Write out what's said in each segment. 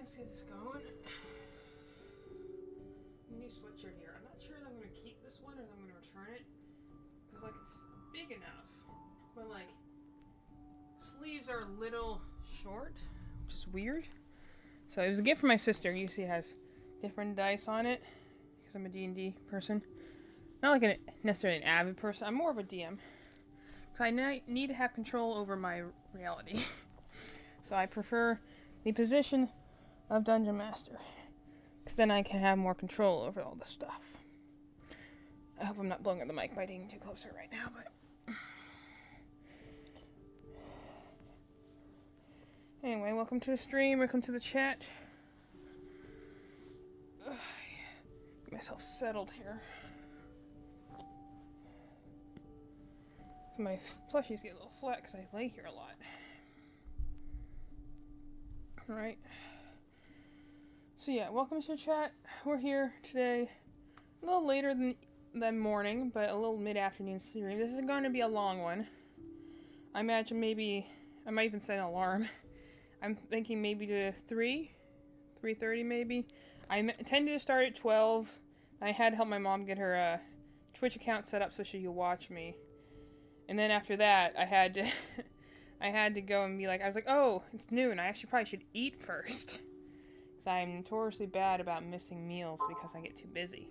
let's get this going. New sweatshirt here. I'm not sure if I'm going to keep this one or if I'm going to return it. Because, like, it's big enough. But, like, sleeves are a little short, which is weird. So it was a gift from my sister. You see it has different dice on it. Because I'm a D&D person. Not like necessarily an avid person. I'm more of a DM. Because I need to have control over my reality. So I prefer the position of Dungeon Master. Because then I can have more control over all the stuff. I hope I'm not blowing up the mic by being too closer right now, but... Anyway, welcome to the stream, welcome to the chat. Get myself settled here. My plushies get a little flat because I lay here a lot. Alright. So yeah, welcome to the chat. We're here today, a little later than morning, but a little mid-afternoon stream. This is going to be a long one. I imagine maybe, I might even set an alarm. I'm thinking maybe to 3:30 maybe. I intended to start at 12. I had to help my mom get her Twitch account set up so she could watch me. And then after that, I had to I had to go and be like, I was like, oh, it's noon. I actually probably should eat first. Because I'm notoriously bad about missing meals because I get too busy.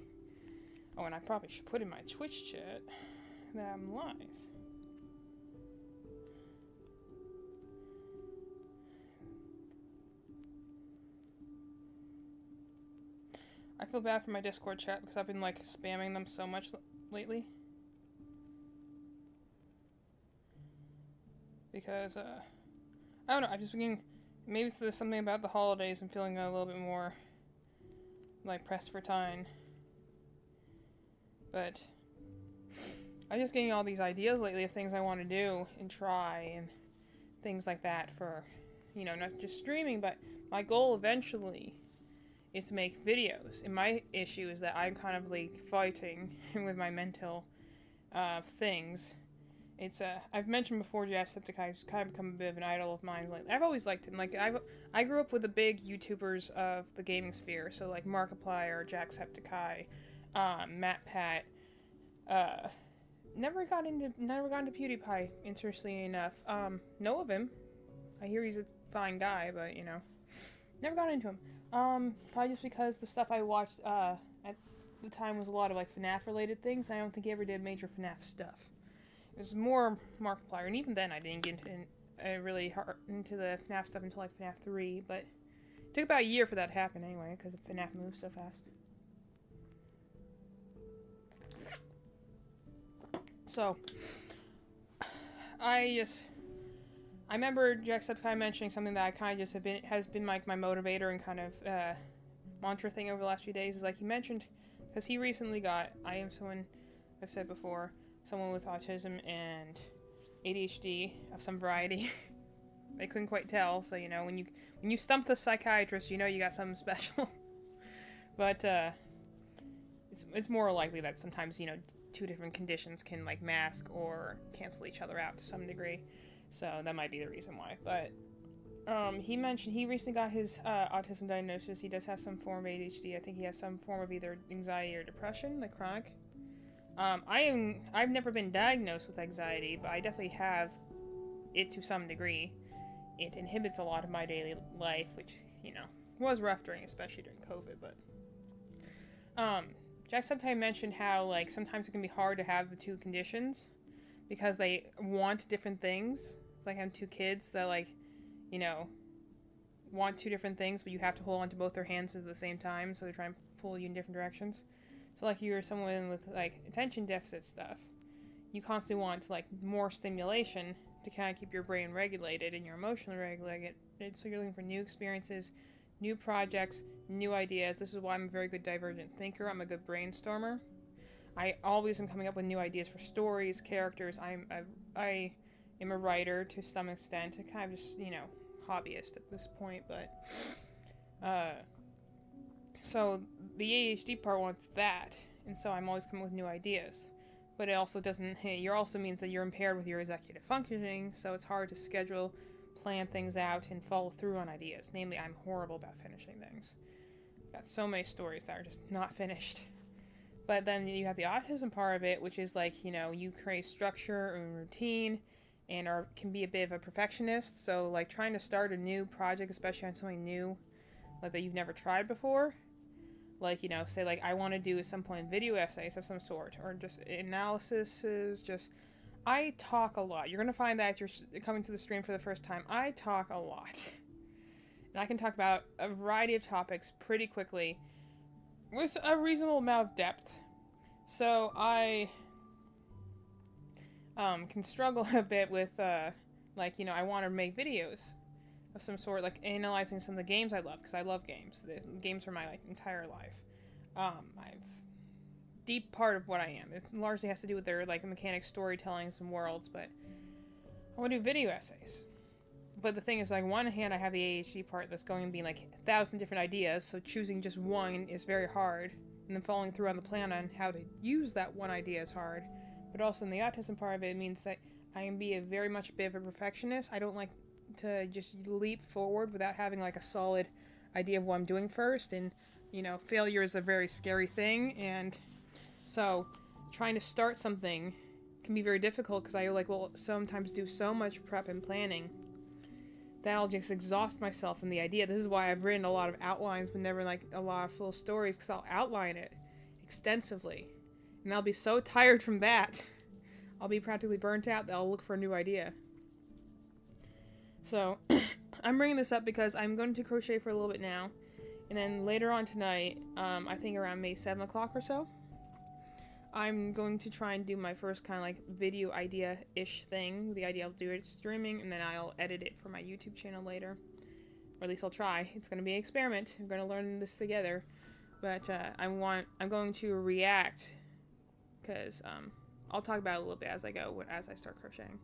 Oh, and I probably should put in my Twitch chat that I'm live. I feel bad for my Discord chat because I've been, like, spamming them so much lately. Because, I don't know, I've just been, maybe there's something about the holidays I'm feeling a little bit more, like, pressed for time. But, I'm just getting all these ideas lately of things I want to do and try and things like that for, you know, not just streaming, but my goal eventually is to make videos. And my issue is that I'm kind of, like, fighting with my mental, things. It's I've mentioned before, Jacksepticeye's kind of become a bit of an idol of mine. Like, I've always liked him. Like, I grew up with the big YouTubers of the gaming sphere, so like Markiplier, Jacksepticeye, MatPat. Never got into PewDiePie. Interestingly enough, know of him. I hear he's a fine guy, but you know, never got into him. Probably just because the stuff I watched at the time was a lot of like FNAF related things. I don't think he ever did major FNAF stuff. It was more Markiplier, and even then I didn't get really hard into the FNAF stuff until like FNAF 3, but it took about a year for that to happen anyway, because FNAF moves so fast. So, I remember Jacksepticeye mentioning something that I kind of just has been like my motivator and kind of mantra thing over the last few days, is like he mentioned, because he recently got, I am someone, I've said before, someone with autism and ADHD of some variety. They couldn't quite tell, so you know, when you stump the psychiatrist, you know you got something special. But it's more likely that sometimes, you know, two different conditions can like mask or cancel each other out to some degree. So that might be the reason why. But he mentioned he recently got his autism diagnosis. He does have some form of ADHD. I think he has some form of either anxiety or depression, like chronic. I've never been diagnosed with anxiety, but I definitely have it to some degree. It inhibits a lot of my daily life, which, you know, was rough especially during COVID, but, Jacksepticeye mentioned how, like, sometimes it can be hard to have the two conditions, because they want different things. It's like having two kids that, like, you know, want two different things, but you have to hold on to both their hands at the same time, so they try and pull you in different directions. So, like, you're someone with, like, attention deficit stuff. You constantly want, like, more stimulation to kind of keep your brain regulated and your emotionally regulated. So you're looking for new experiences, new projects, new ideas. This is why I'm a very good divergent thinker. I'm a good brainstormer. I always am coming up with new ideas for stories, characters. I am a writer to some extent. Kind of just, you know, hobbyist at this point, but, so the ADHD part wants that, and so I'm always coming with new ideas. But it also doesn't, it also means that you're impaired with your executive functioning, so it's hard to schedule, plan things out and follow through on ideas. Namely, I'm horrible about finishing things. I've got so many stories that are just not finished. But then you have the autism part of it, which is like, you know, you create structure and routine and can be a bit of a perfectionist. So like trying to start a new project, especially on something new, like that you've never tried before. Like, you know, say like I want to do at some point video essays of some sort, or just analyses, just... I talk a lot. You're going to find that if you're coming to the stream for the first time, I talk a lot. And I can talk about a variety of topics pretty quickly with a reasonable amount of depth. So I can struggle a bit with, like, you know, I want to make videos of some sort, like analyzing some of the games I love, because I love games. The games are my, like, entire life. I've deep part of what I am. It largely has to do with their, like, mechanics, storytelling, some worlds, but I want to do video essays. But the thing is, like, on one hand, I have the ADHD part that's going to be, like, 1,000 different ideas, so choosing just one is very hard, and then following through on the plan on how to use that one idea is hard. But also in the autism part of it means that I can be very much a bit of a perfectionist. I don't like to just leap forward without having, like, a solid idea of what I'm doing first, and, you know, failure is a very scary thing, and so trying to start something can be very difficult because I, like, will sometimes do so much prep and planning that I'll just exhaust myself in the idea. This is why I've written a lot of outlines but never, like, a lot of full stories, because I'll outline it extensively. And I'll be so tired from that, I'll be practically burnt out that I'll look for a new idea. So, I'm bringing this up because I'm going to crochet for a little bit now. And then later on tonight, I think around maybe 7 o'clock or so, I'm going to try and do my first kind of like video idea-ish thing. The idea I'll do it streaming, and then I'll edit it for my YouTube channel later. Or at least I'll try. It's going to be an experiment. We're going to learn this together. But I'm going to react, because I'll talk about it a little bit as I go, as I start crocheting.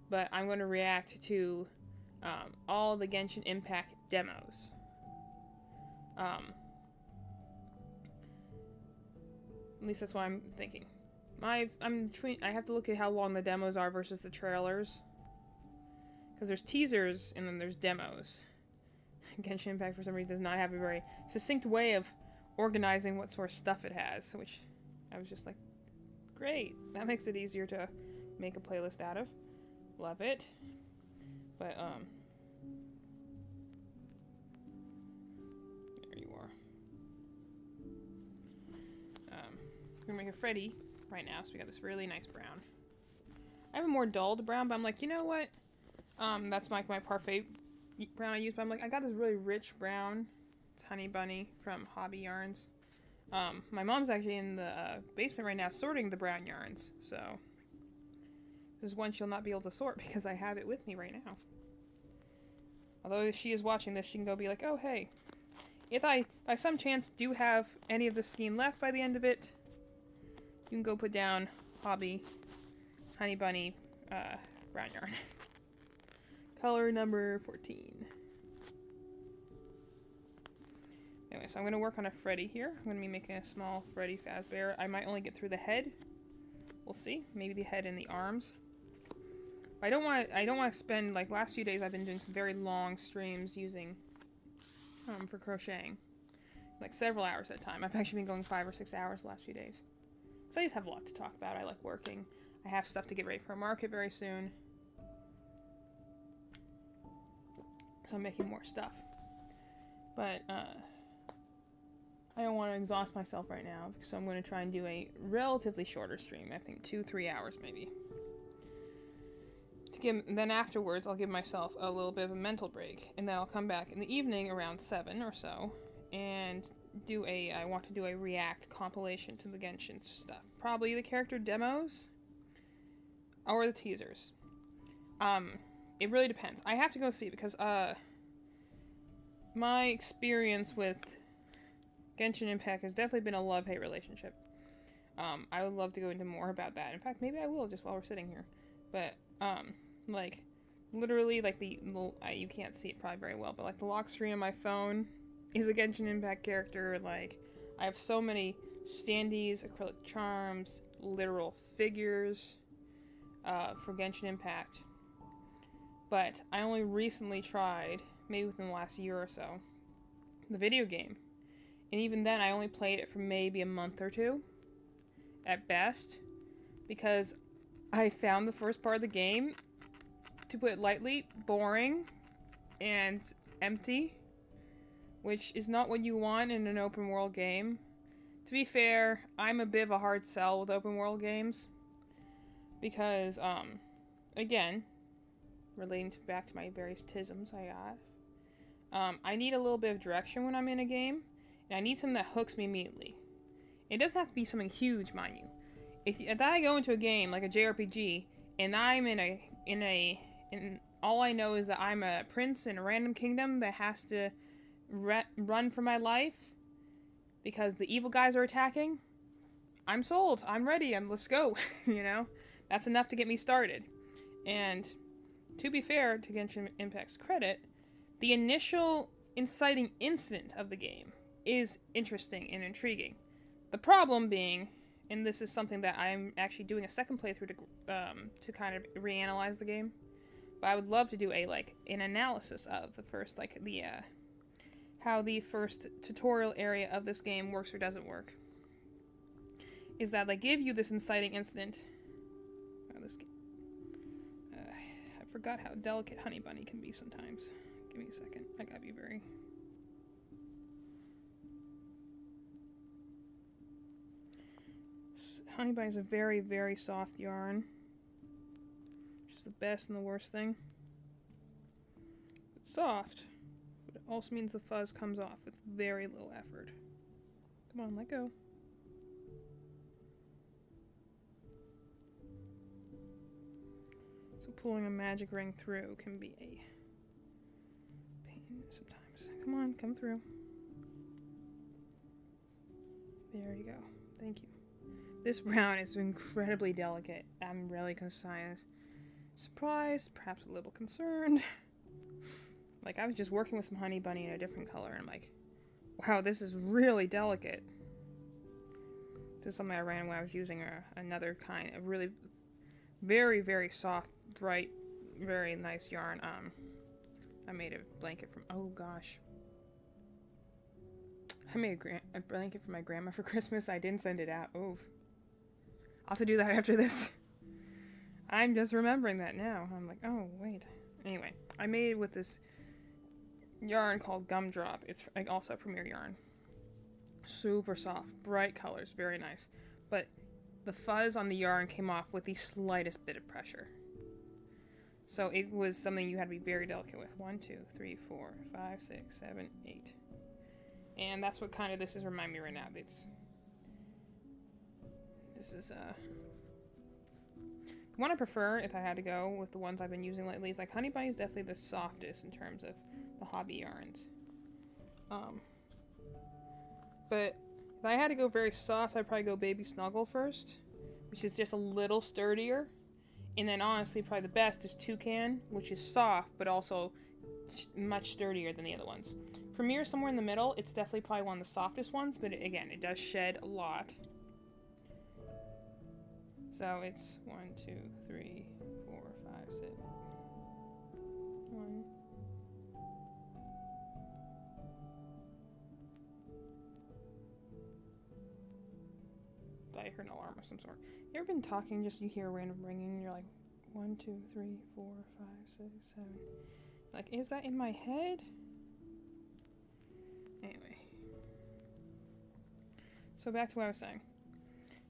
But I'm going to react to all the Genshin Impact demos. At least that's what I'm thinking. I have to look at how long the demos are versus the trailers, because there's teasers and then there's demos. Genshin Impact for some reason does not have a very succinct way of organizing what sort of stuff it has, which I was just like, great, that makes it easier to make a playlist out of. Love it. But there you are. We're gonna make a Freddy right now, so we got this really nice brown. I have a more dulled brown, but I'm like, you know what? That's like my parfait brown I use, but I'm like, I got this really rich brown. It's Honey Bunny from Hobby Yarns. My mom's actually in the basement right now sorting the brown yarns, so this is one she'll not be able to sort because I have it with me right now. Although if she is watching this, she can go be like, oh hey, if I by some chance do have any of the skein left by the end of it, you can go put down Hobby Honey Bunny brown yarn. Color number 14. Anyway, so I'm going to work on a Freddy here. I'm going to be making a small Freddy Fazbear. I might only get through the head. We'll see. Maybe the head and the arms. I don't want to spend, like, last few days I've been doing some very long streams using for crocheting. Like several hours at a time. I've actually been going 5 or 6 hours the last few days. So I just have a lot to talk about. I like working. I have stuff to get ready for a market very soon. So I'm making more stuff. But I don't want to exhaust myself right now, so I'm going to try and do a relatively shorter stream. I think 2-3 hours maybe. Then afterwards, I'll give myself a little bit of a mental break, and then I'll come back in the evening around 7 or so, and I want to do a React compilation to the Genshin stuff. Probably the character demos, or the teasers. It really depends. I have to go see, because my experience with Genshin Impact has definitely been a love-hate relationship. I would love to go into more about that. In fact, maybe I will just while we're sitting here. But, like, literally, like, you can't see it probably very well, but, like, the lock screen on my phone is a Genshin Impact character. Like, I have so many standees, acrylic charms, literal figures, for Genshin Impact. But I only recently tried, maybe within the last year or so, the video game. And even then, I only played it for maybe a month or two, at best, because I found the first part of the game, to put it lightly, boring and empty, which is not what you want in an open world game. To be fair, I'm a bit of a hard sell with open world games, because, again, relating back to my various tisms I got, I need a little bit of direction when I'm in a game, and I need something that hooks me immediately. It doesn't have to be something huge, mind you. If I go into a game like a JRPG, and I'm in all I know is that I'm a prince in a random kingdom that has to run for my life because the evil guys are attacking, I'm sold. I'm ready. Let's go. You know, that's enough to get me started. And to be fair, to Genshin Impact's credit, the initial inciting incident of the game is interesting and intriguing. The problem being, and this is something that I'm actually doing a second playthrough to kind of reanalyze the game, but I would love to do an analysis of the first, how the first tutorial area of this game works or doesn't work. Is that they give you this inciting incident. Oh, I forgot how delicate Honey Bunny can be sometimes. Give me a second. I gotta be very... Honey Bunny is a very, very soft yarn, which is the best and the worst thing. It's soft, but it also means the fuzz comes off with very little effort. Come on, let go. So pulling a magic ring through can be a pain sometimes. Come on, come through. There you go. Thank you. This brown is incredibly delicate. I'm really surprised, perhaps a little concerned. Like, I was just working with some Honey Bunny in a different color, and I'm like, wow, this is really delicate. This is something I ran when I was using another kind of really very, very soft, bright, very nice yarn. I made a blanket from, oh gosh. I made a blanket for my grandma for Christmas. I didn't send it out. Oh. I'll have to do that after this. I'm just remembering that now. I'm like, oh, wait. Anyway, I made it with this yarn called Gumdrop. It's also a Premier yarn. Super soft, bright colors, very nice. But the fuzz on the yarn came off with the slightest bit of pressure. So it was something you had to be very delicate with. 1, 2, 3, 4, 5, 6, 7, 8. And that's what kind of this is reminding me right now. This is, the one I prefer, if I had to go with the ones I've been using lately, is like Honey Bunny is definitely the softest in terms of the hobby yarns. But if I had to go very soft, I'd probably go Baby Snuggle first, which is just a little sturdier. And then honestly, probably the best is Toucan, which is soft, but also much sturdier than the other ones. Premier is somewhere in the middle. It's definitely probably one of the softest ones, but again, it does shed a lot. So it's 1, 2, 3, 4, 5, 6. 1. I heard an alarm of some sort. You ever been talking, just you hear a random ringing, and you're like, 1, 2, 3, 4, 5, 6, 7. Like, is that in my head? Anyway. So back to what I was saying.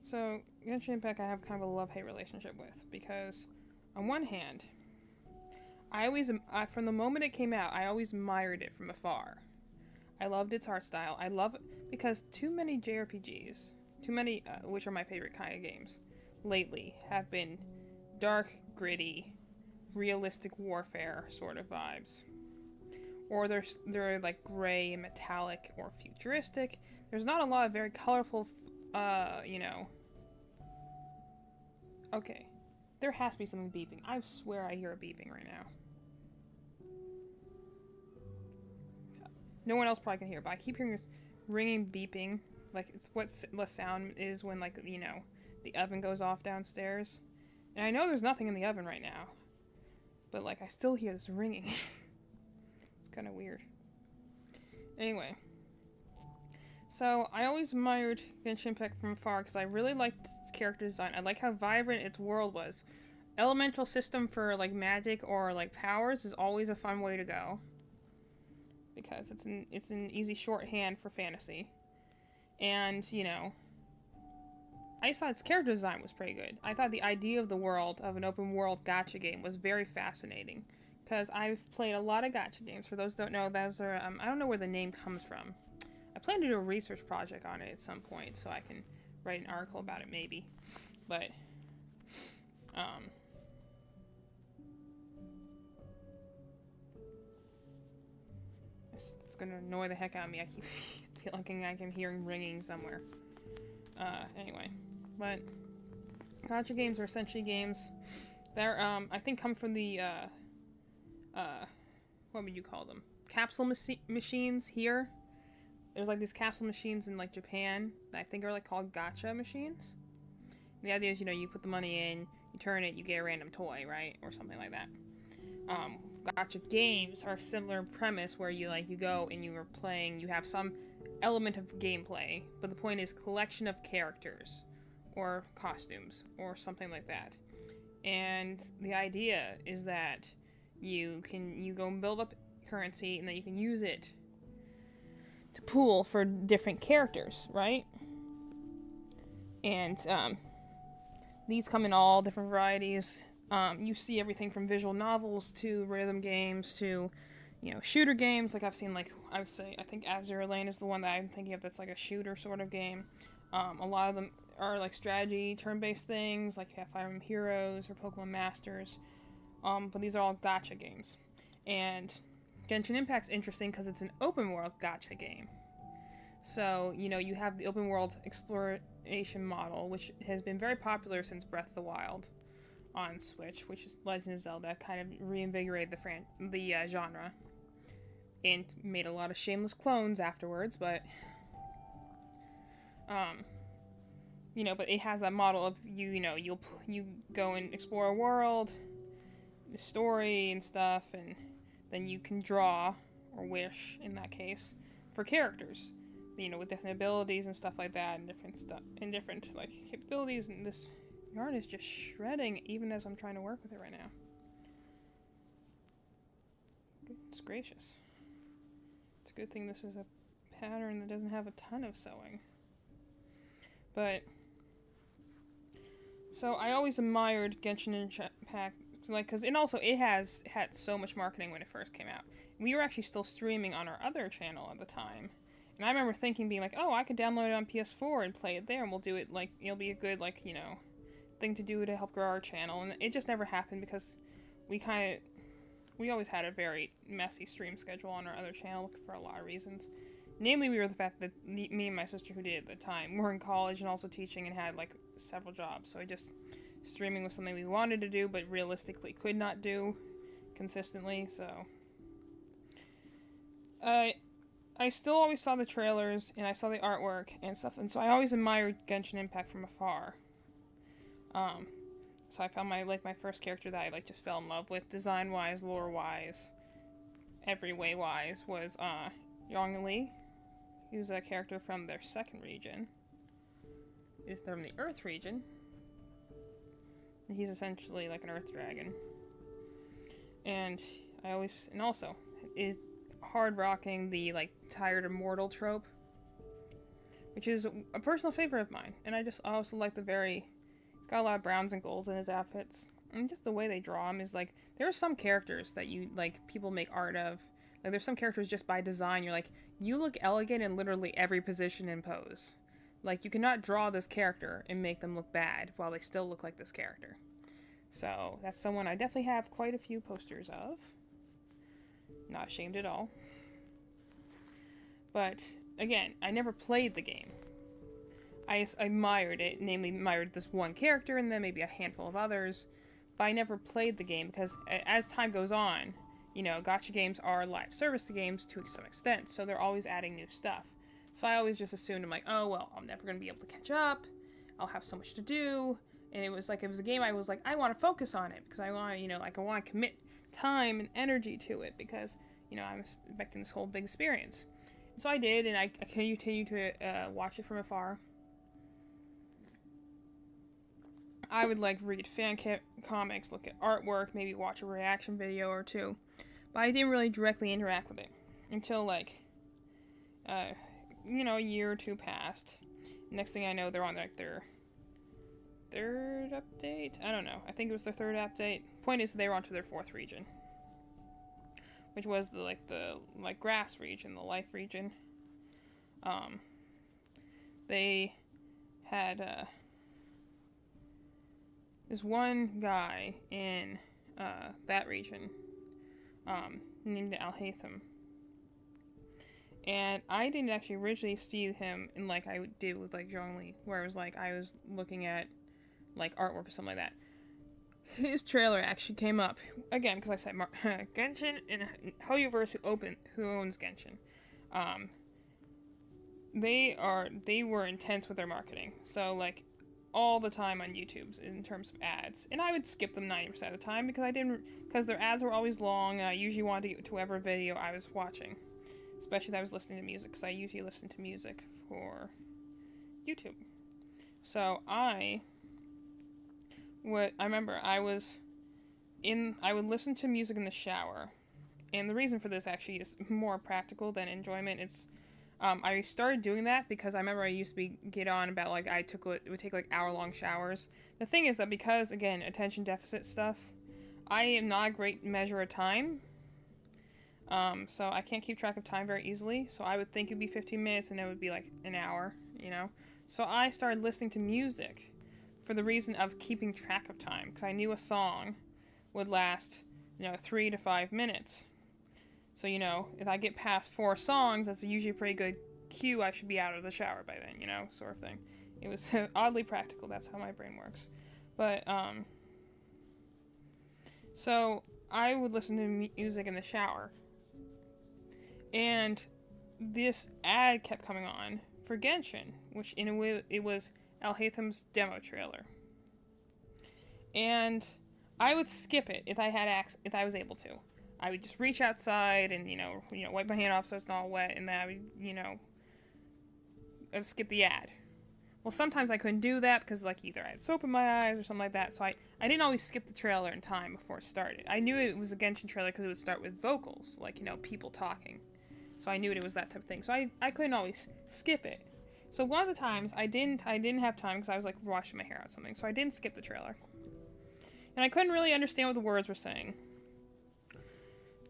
So, Genshin Impact I have kind of a love-hate relationship with, because on one hand, from the moment it came out, I always admired it from afar. I loved its art style. I love it because too many JRPGs, which are my favorite kind of games, lately have been dark, gritty, realistic warfare sort of vibes. Or they're like gray and metallic or futuristic. There's not a lot of very colorful, Okay. There has to be something beeping. I swear I hear a beeping right now. No one else probably can hear, but I keep hearing this ringing beeping. Like, it's what the sound is when, like, the oven goes off downstairs. And I know there's nothing in the oven right now. But, like, I still hear this ringing. It's kind of weird. Anyway. So, I always admired Genshin Impact from afar because I really liked its character design. I like how vibrant its world was. Elemental system for, like, magic or, like, powers is always a fun way to go. Because it's an easy shorthand for fantasy. And, you know, I just thought its character design was pretty good. I thought the idea of the world, of an open world gacha game, was very fascinating. Because I've played a lot of gacha games. For those who don't know, those are, I don't know where the name comes from. I plan to do a research project on it at some point, so I can write an article about it, maybe. But, it's gonna annoy the heck out of me. I keep feeling like I'm hearing ringing somewhere. Anyway. But gacha games are essentially games that are, I think come from the, what would you call them? Capsule machines here. There's like these capsule machines in like Japan that I think are like called gacha machines. And the idea is, you know, you put the money in, you turn it, you get a random toy, right? Or something like that. Gacha games are a similar premise where you go and you are playing, you have some element of gameplay, but the point is collection of characters or costumes or something like that. And the idea is that you go and build up currency and then you can use it to pool for different characters, right? And these come in all different varieties. You see everything from visual novels to rhythm games to, you know, shooter games. Like I've seen, like, I think Azure Lane is the one that I'm thinking of that's like a shooter sort of game. A lot of them are like strategy, turn-based things, like Fire Emblem Heroes or Pokemon Masters. But these are all gacha games. And Genshin Impact's interesting because it's an open world gacha game. So, you know, you have the open world exploration model, which has been very popular since Breath of the Wild on Switch, which is Legend of Zelda, kind of reinvigorated the genre. And made a lot of shameless clones afterwards, but you know, but it has that model of you go and explore a world, the story and stuff, and then you can draw, or wish in that case, for characters, you know, with different abilities and stuff like that, and different like capabilities. And this yarn is just shredding even as I'm trying to work with it right now. Goodness gracious. It's a good thing this is a pattern that doesn't have a ton of sewing. But so I always admired Genshin Impact, like, because it has had so much marketing when it first came out. We were actually still streaming on our other channel at the time, and I remember being like, oh, I could download it on PS4 and play it there, and we'll do it, like, it'll be a good, like, you know, thing to do to help grow our channel. And it just never happened because we always had a very messy stream schedule on our other channel for a lot of reasons. Namely, we were the fact that me and my sister, who did it at the time, were in college and also teaching and had, like, several jobs. So streaming was something we wanted to do, but realistically could not do consistently, so. I still always saw the trailers, and I saw the artwork and stuff, and so I always admired Genshin Impact from afar. So I found my first character that I, just fell in love with, design-wise, lore-wise, every way-wise, was, Yongli. He was a character from their second region. Is from the Earth region. And he's essentially like an Earth dragon. And also is hard rocking the tired immortal trope, which is a personal favorite of mine. And I also like he's got a lot of browns and golds in his outfits. And just the way they draw him is there are some characters that people make art of. Like, there's some characters just by design, you're like, you look elegant in literally every position and pose. Like, you cannot draw this character and make them look bad while they still look like this character. So, that's someone I definitely have quite a few posters of. Not ashamed at all. But, again, I never played the game. I admired it, namely admired this one character and then maybe a handful of others. But I never played the game because as time goes on, you know, gacha games are live service games to some extent, so they're always adding new stuff. So I always just assumed, I'm like, oh, well, I'm never going to be able to catch up. I'll have so much to do. And it was a game I was like, I want to focus on it because I want to, I want to commit time and energy to it because, you know, I'm expecting this whole big experience. And so I did, and I continued to watch it from afar. I would, like, read fan comics, look at artwork, maybe watch a reaction video or two. But I didn't really directly interact with it until, like, you know, a year or two passed. Next thing I know, they're on, like, their third update? I don't know. I think it was their third update. Point is, they were onto their fourth region. Which was the grass region, the life region. They had, this one guy in that region named Alhaitham. And I didn't actually originally see him in like I did with like Zhongli, where it was like I was looking at like artwork or something like that. His trailer actually came up again because I said Genshin and Hoyoverse who owns Genshin. They were intense with their marketing. So like all the time on YouTube in terms of ads, and I would skip them 90% of the time because their ads were always long, and I usually wanted to get to whatever video I was watching, especially if I was listening to music, because I usually listen to music for YouTube. So I remember I would listen to music in the shower, and the reason for this actually is more practical than enjoyment. It's I started doing that because I remember I used to get on about like it would take like hour-long showers. The thing is that because, again, attention deficit stuff, I am not a great measure of time. So I can't keep track of time very easily. So I would think it'd be 15 minutes and it would be like an hour, you know? So I started listening to music for the reason of keeping track of time, because I knew a song would last, 3 to 5 minutes. So, if I get past 4 songs, that's usually a pretty good cue. I should be out of the shower by then, sort of thing. It was oddly practical. That's how my brain works. But, so I would listen to music in the shower. And this ad kept coming on for Genshin, which in a way it was Alhaitham's demo trailer. And I would skip it if I was able to. I would just reach outside and, wipe my hand off so it's not all wet, and then I would, I would skip the ad. Well, sometimes I couldn't do that because, like, either I had soap in my eyes or something like that, so I didn't always skip the trailer in time before it started. I knew it was a Genshin trailer because it would start with vocals, like, people talking. So I knew it was that type of thing. So I couldn't always skip it. So one of the times I didn't have time because I was, like, washing my hair or something, so I didn't skip the trailer. And I couldn't really understand what the words were saying.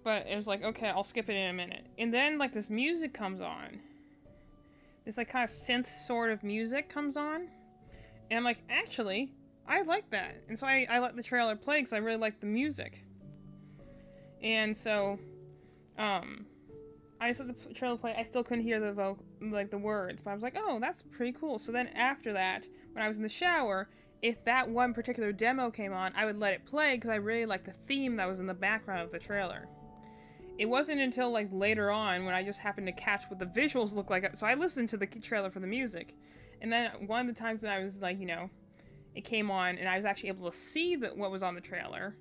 But it was like, okay, I'll skip it in a minute. And then, like, this music comes on. This, like, kind of synth sort of music comes on. And I'm like, actually, I like that. And so I let the trailer play because I really liked the music. And so, I just let the trailer play. I still couldn't hear the words. But I was like, oh, that's pretty cool. So then after that, when I was in the shower, if that one particular demo came on, I would let it play because I really liked the theme that was in the background of the trailer. It wasn't until, like, later on when I just happened to catch what the visuals looked like. So I listened to the trailer for the music. And then one of the times that I was, like, it came on and I was actually able to see what was on the trailer.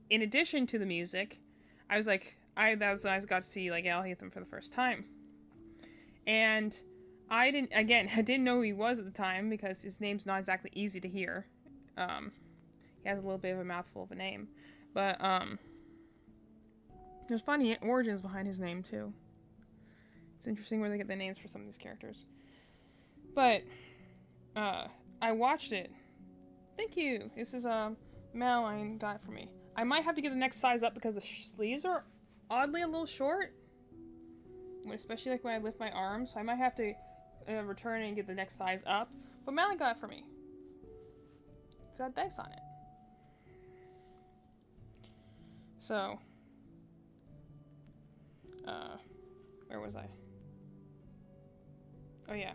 In addition to the music, I was like, I got to see, like, Alhaitham for the first time. And I didn't know who he was at the time because his name's not exactly easy to hear. He has a little bit of a mouthful of a name. But, there's funny origins behind his name, too. It's interesting where they get the names for some of these characters. But, I watched it. Thank you! This is, Madeline got it for me. I might have to get the next size up because the sleeves are oddly a little short. Especially, like, when I lift my arms. So I might have to return and get the next size up. But Madeline got it for me. It's got dice on it. So... where was I? Oh yeah.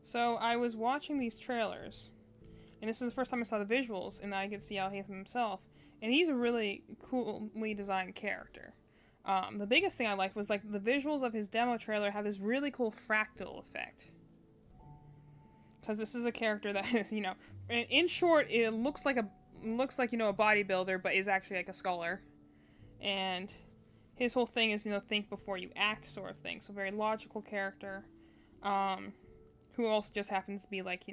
So I was watching these trailers, and this is the first time I saw the visuals, and I could see Alhaitham himself, and he's a really coolly designed character. The biggest thing I liked was, like, the visuals of his demo trailer have this really cool fractal effect. Because this is a character that is, in short, it looks like a bodybuilder, but is actually like a scholar. And his whole thing is, think before you act sort of thing. So very logical character, who also just happens to be, like,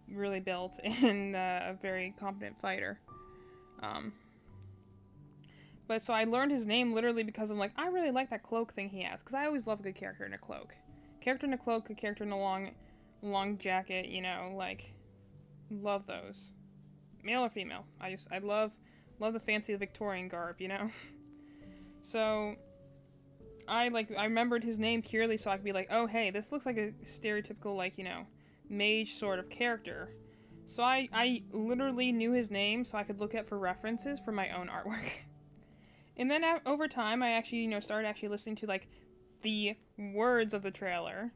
really built and a very competent fighter. But so I learned his name literally because I'm like, I really like that cloak thing he has. Because I always love a good character in a cloak. Character in a cloak, a character in a long jacket, like, love those. Male or female. I love the fancy Victorian garb, So, I remembered his name purely so I could be like, oh, hey, this looks like a stereotypical, like, mage sort of character. So I literally knew his name so I could look at for references for my own artwork. And then over time, I actually, started actually listening to, like, the words of the trailer.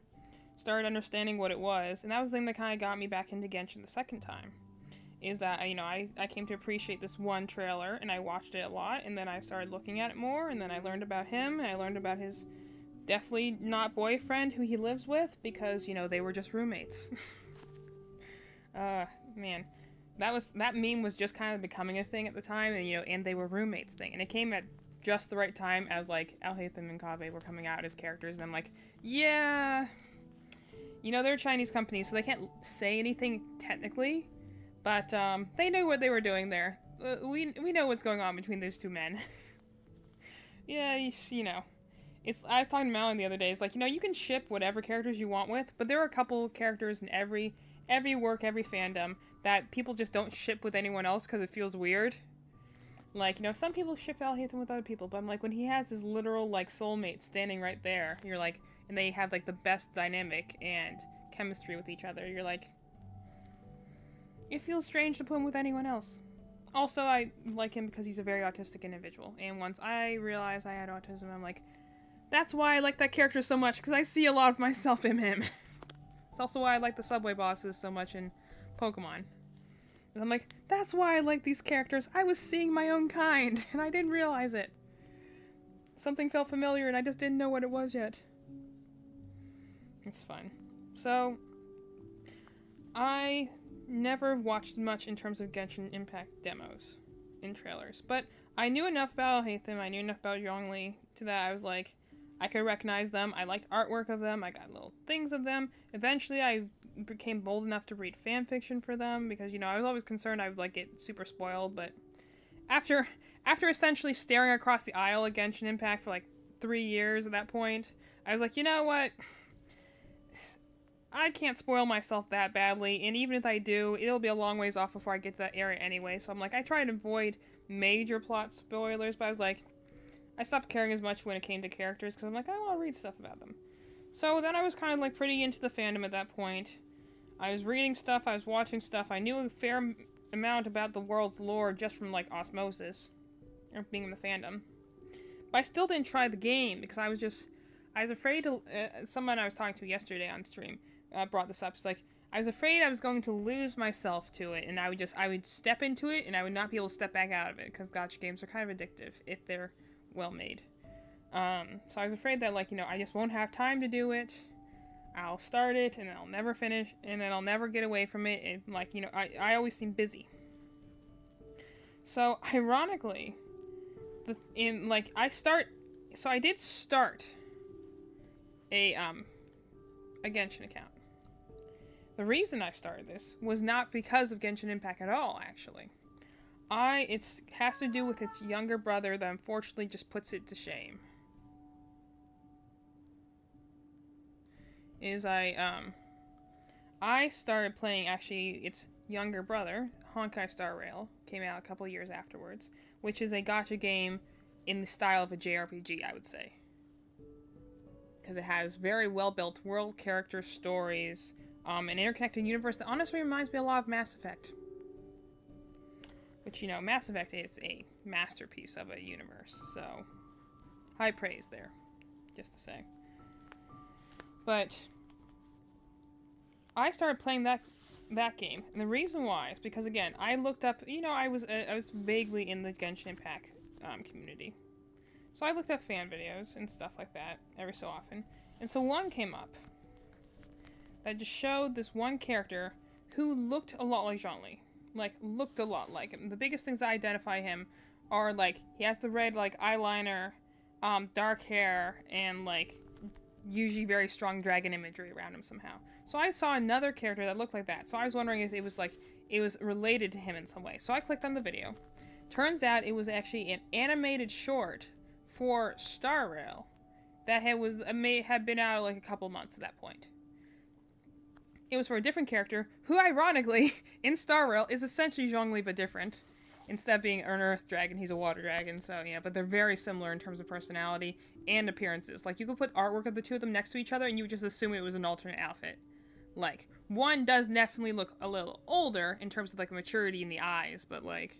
Started understanding what it was. And that was the thing that kind of got me back into Genshin the second time. Is that, I came to appreciate this one trailer, and I watched it a lot, and then I started looking at it more, and then I learned about him, and I learned about his definitely not boyfriend who he lives with, because, they were just roommates. Man. That meme was just kind of becoming a thing at the time, and, and they were roommates thing. And it came at just the right time as, like, Alhaitham and Kaveh were coming out as characters, and I'm like, yeah... they're a Chinese company, so they can't say anything technically, but, they knew what they were doing there. We know what's going on between those two men. Yeah, I was talking to Malin the other day, it's like, you can ship whatever characters you want with, but there are a couple characters in every work, every fandom, that people just don't ship with anyone else because it feels weird. Like, some people ship Alhaitham with other people, but I'm like, when he has his literal, like, soulmate standing right there, you're like, and they have, like, the best dynamic and chemistry with each other, you're like, it feels strange to put him with anyone else. Also, I like him because he's a very autistic individual, and once I realized I had autism, I'm like, that's why I like that character so much, because I see a lot of myself in him. It's also why I like the subway bosses so much in Pokemon. And I'm like, that's why I like these characters. I was seeing my own kind, and I didn't realize it. Something felt familiar, and I just didn't know what it was yet. It's fun. So, I never watched much in terms of Genshin Impact demos in trailers, but I knew enough about Alhaitham, I knew enough about Zhongli, to that I was like, I could recognize them, I liked artwork of them, I got little things of them. Eventually, I became bold enough to read fanfiction for them, because, I was always concerned I would, like, get super spoiled, but after essentially staring across the aisle at Genshin Impact for, like, 3 years at that point, I was like, you know what? I can't spoil myself that badly, and even if I do, it'll be a long ways off before I get to that area anyway, so I'm like, I try to avoid major plot spoilers, but I was like, I stopped caring as much when it came to characters, because I'm like, I want to read stuff about them. So then I was kind of, like, pretty into the fandom at that point. I was reading stuff, I was watching stuff, I knew a fair amount about the world's lore just from, like, osmosis, or being in the fandom. But I still didn't try the game, because I was afraid to, someone I was talking to yesterday on stream, brought this up. It's like, I was afraid I was going to lose myself to it, and I would step into it, and I would not be able to step back out of it, because gacha games are kind of addictive, if they're well made. So I was afraid that, like, I just won't have time to do it. I'll start it, and then I'll never finish, and then I'll never get away from it, and, like, I always seem busy. So, ironically, I did start a Genshin account. The reason I started this was not because of Genshin Impact at all, actually. It has to do with its younger brother that unfortunately just puts it to shame. I started playing, actually, its younger brother, Honkai Star Rail, came out a couple years afterwards, which is a gacha game in the style of a JRPG, I would say. Because it has very well-built world, character, stories, an interconnected universe that honestly reminds me a lot of Mass Effect. Which, Mass Effect is a masterpiece of a universe, so high praise there, just to say. But I started playing that game, and the reason why is because, again, I looked up, I was vaguely in the Genshin Impact community. So I looked up fan videos and stuff like that every so often, and so one came up that just showed this one character who looked a lot like Zhongli. Like, looked a lot like him. The biggest things that identify him are like, he has the red like eyeliner, dark hair, and like usually very strong dragon imagery around him somehow. So I saw another character that looked like that. So I was wondering if it was like, it was related to him in some way. So I clicked on the video. Turns out it was actually an animated short for Star Rail that had been out like a couple months at that point. It was for a different character, who ironically, in Star Rail, is essentially Zhongli but different. Instead of being an earth dragon, he's a water dragon, so yeah, but they're very similar in terms of personality and appearances. Like, you could put artwork of the two of them next to each other and you would just assume it was an alternate outfit. Like, one does definitely look a little older in terms of, like, the maturity in the eyes, but, like,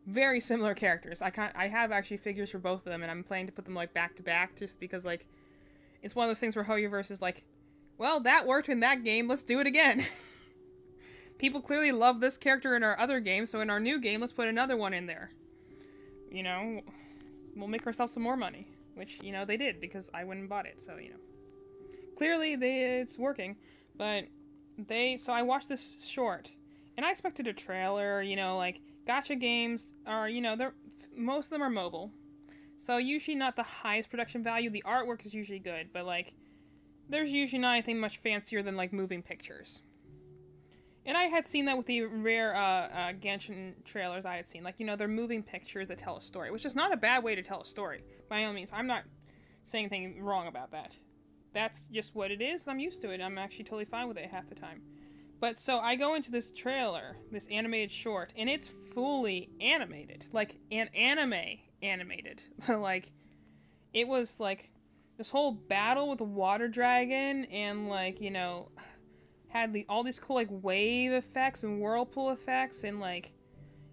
very similar characters. I have actually figures for both of them, and I'm planning to put them, like, back to back, just because, like, it's one of those things where Hoyoverse is like, well, that worked in that game, let's do it again. People clearly love this character in our other game, so in our new game, let's put another one in there. You know, we'll make ourselves some more money. Which, you know, they did, because I went and bought it, so, you know. Clearly, it's working. But so I watched this short, and I expected a trailer, you know, like, gacha games are, you know, most of them are mobile. So usually not the highest production value. The artwork is usually good, but, like, there's usually not anything much fancier than, like, moving pictures. And I had seen that with the rare Genshin trailers I had seen. Like, you know, they're moving pictures that tell a story, which is not a bad way to tell a story, by all means. I'm not saying anything wrong about that. That's just what it is, and I'm used to it. I'm actually totally fine with it half the time. But so I go into this trailer, this animated short, and it's fully animated. Like, an anime animated. Like, it was, like, this whole battle with a water dragon, and, like, you know, had all these cool, like, wave effects and whirlpool effects, and, like,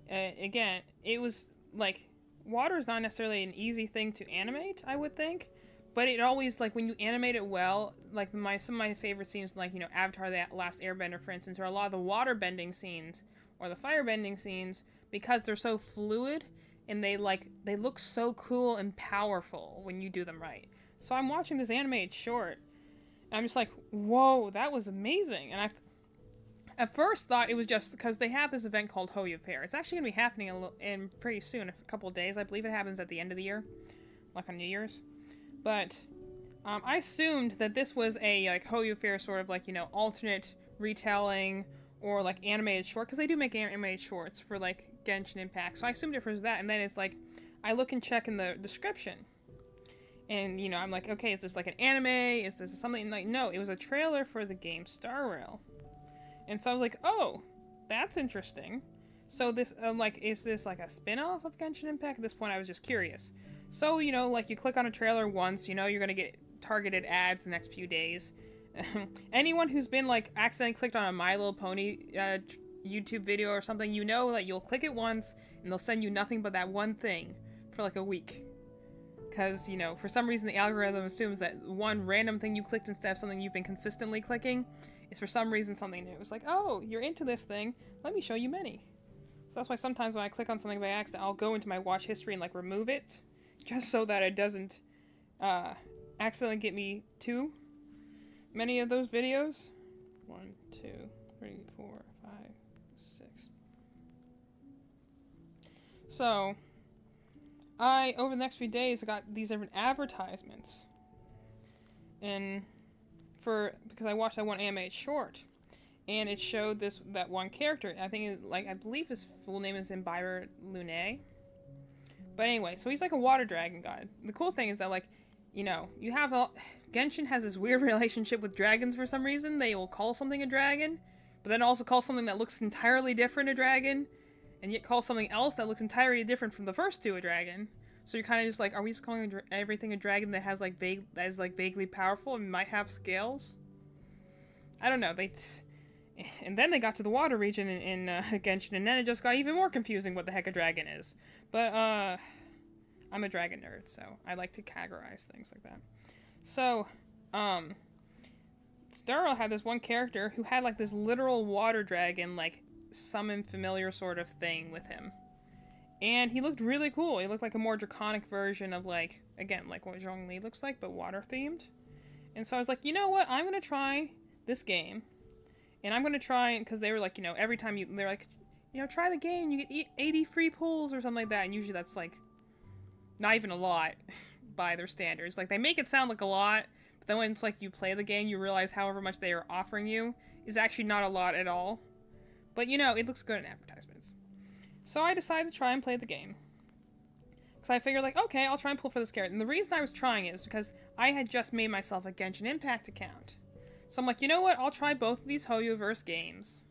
again, it was, like, water is not necessarily an easy thing to animate, I would think, but it always, like, when you animate it well, like, some of my favorite scenes, like, you know, Avatar: The Last Airbender, for instance, or a lot of the water bending scenes, or the fire bending scenes, because they're so fluid, and they look so cool and powerful when you do them right. So I'm watching this animated short, and I'm just like, whoa, that was amazing. And I at first thought it was just because they have this event called Hoyo Fair. It's actually going to be happening in pretty soon, a couple of days. I believe it happens at the end of the year, like on New Year's. But I assumed that this was a like Hoyo Fair sort of like, you know, alternate retelling or like animated short, because they do make animated shorts for like Genshin Impact. So I assumed it was that, and then it's like, I look and check in the description. And, you know, I'm like, okay, is this like an anime? Is this something like, no, it was a trailer for the game Star Rail. And so I was like, oh, that's interesting. So this, like, is this like a spin-off of Genshin Impact? At this point, I was just curious. So, you know, like, you click on a trailer once, you know you're gonna get targeted ads the next few days. Anyone who's been, like, accidentally clicked on a My Little Pony YouTube video or something, you know that you'll click it once, and they'll send you nothing but that one thing for, like, a week. Because, you know, for some reason the algorithm assumes that one random thing you clicked instead of something you've been consistently clicking is for some reason something new. It's like, oh, you're into this thing, let me show you many. So that's why sometimes when I click on something by accident, I'll go into my watch history and, like, remove it, just so that it doesn't accidentally get me too many of those videos. 1, 2, 3, 4, 5, 6. So over the next few days, I got these different advertisements, and because I watched that one animated short, and it showed that one character. I think I believe his full name is Imbiber Lune. But anyway, so he's like a water dragon god. The cool thing is that, like, you know, Genshin has this weird relationship with dragons for some reason. They will call something a dragon, but then also call something that looks entirely different a dragon, and yet call something else that looks entirely different from the first two a dragon. So you're kind of just like, are we just calling everything a dragon that has like vaguely powerful and might have scales? I don't know. And then they got to the water region in Genshin, and then it just got even more confusing what the heck a dragon is. But I'm a dragon nerd, so I like to categorize things like that. So Star Rail had this one character who had like this literal water dragon, like, summon familiar sort of thing with him. And he looked really cool. He looked like a more draconic version of, like, again, like what Zhongli looks like, but water themed. And so I was like, you know what? I'm going to try this game. And I'm going to try, because they were like, you know, every time they're like, you know, try the game, you get 80 free pulls or something like that, and usually that's, like, not even a lot by their standards. Like, they make it sound like a lot, but then when it's like you play the game, you realize however much they are offering you is actually not a lot at all. But, you know, it looks good in advertisements. So I decided to try and play the game. Because I figured, like, okay, I'll try and pull for this character. And the reason I was trying it is because I had just made myself a Genshin Impact account. So I'm like, you know what? I'll try both of these Hoyoverse games.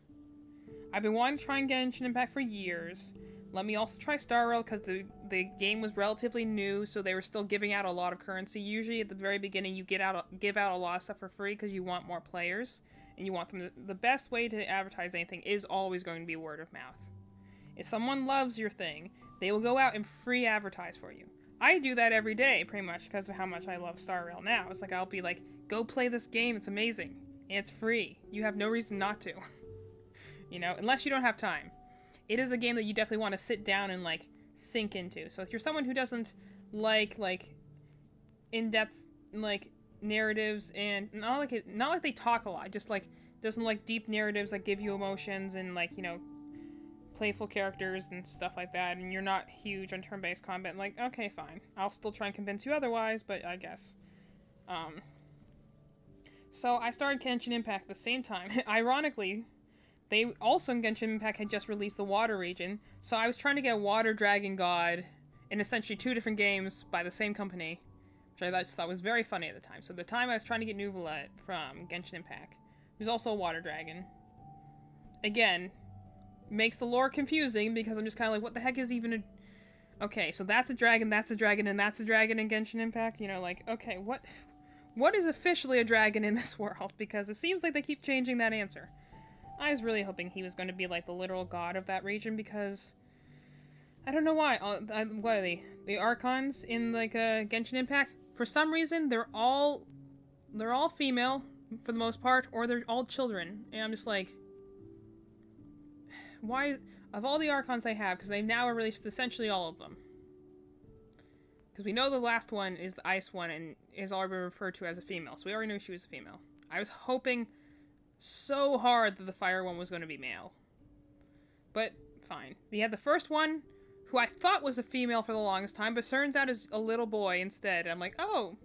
I've been wanting to try Genshin Impact for years. Let me also try Star Rail because the game was relatively new, so they were still giving out a lot of currency. Usually at the very beginning, you give out a lot of stuff for free because you want more players. And you want them to, the best way to advertise anything is always going to be word of mouth. If someone loves your thing, they will go out and free advertise for you. I do that every day, pretty much, because of how much I love Star Rail now. It's like, I'll be like, go play this game, it's amazing. And it's free. You have no reason not to. You know, unless you don't have time. It is a game that you definitely want to sit down and, like, sink into. So if you're someone who doesn't like in-depth, like, narratives, and not like they talk a lot, just, like, doesn't like deep narratives that give you emotions and, like, you know, playful characters and stuff like that, and you're not huge on turn-based combat, like, okay, fine. I'll still try and convince you otherwise, but I guess. So I started Genshin Impact at the same time. Ironically, they also in Genshin Impact had just released the Water region, so I was trying to get Water Dragon God in essentially 2 different games by the same company, which I just thought was very funny at the time. So at the time I was trying to get Nuvolette from Genshin Impact, who's also a Water Dragon. Again, makes the lore confusing because I'm just kind of like, what the heck is even a... Okay, so that's a dragon, and that's a dragon in Genshin Impact? You know, like, okay, what is officially a dragon in this world? Because it seems like they keep changing that answer. I was really hoping he was going to be, like, the literal god of that region, because... I don't know why. What are they? The Archons in, like, Genshin Impact? For some reason, they're all female, for the most part, or they're all children. And I'm just like... Why, of all the Archons I have, because they've now released essentially all of them. Because we know the last one is the Ice one and is already referred to as a female, so we already knew she was a female. I was hoping so hard that the Fire one was going to be male. But, fine. We had the first one, who I thought was a female for the longest time, but turns out is a little boy instead. I'm like, oh,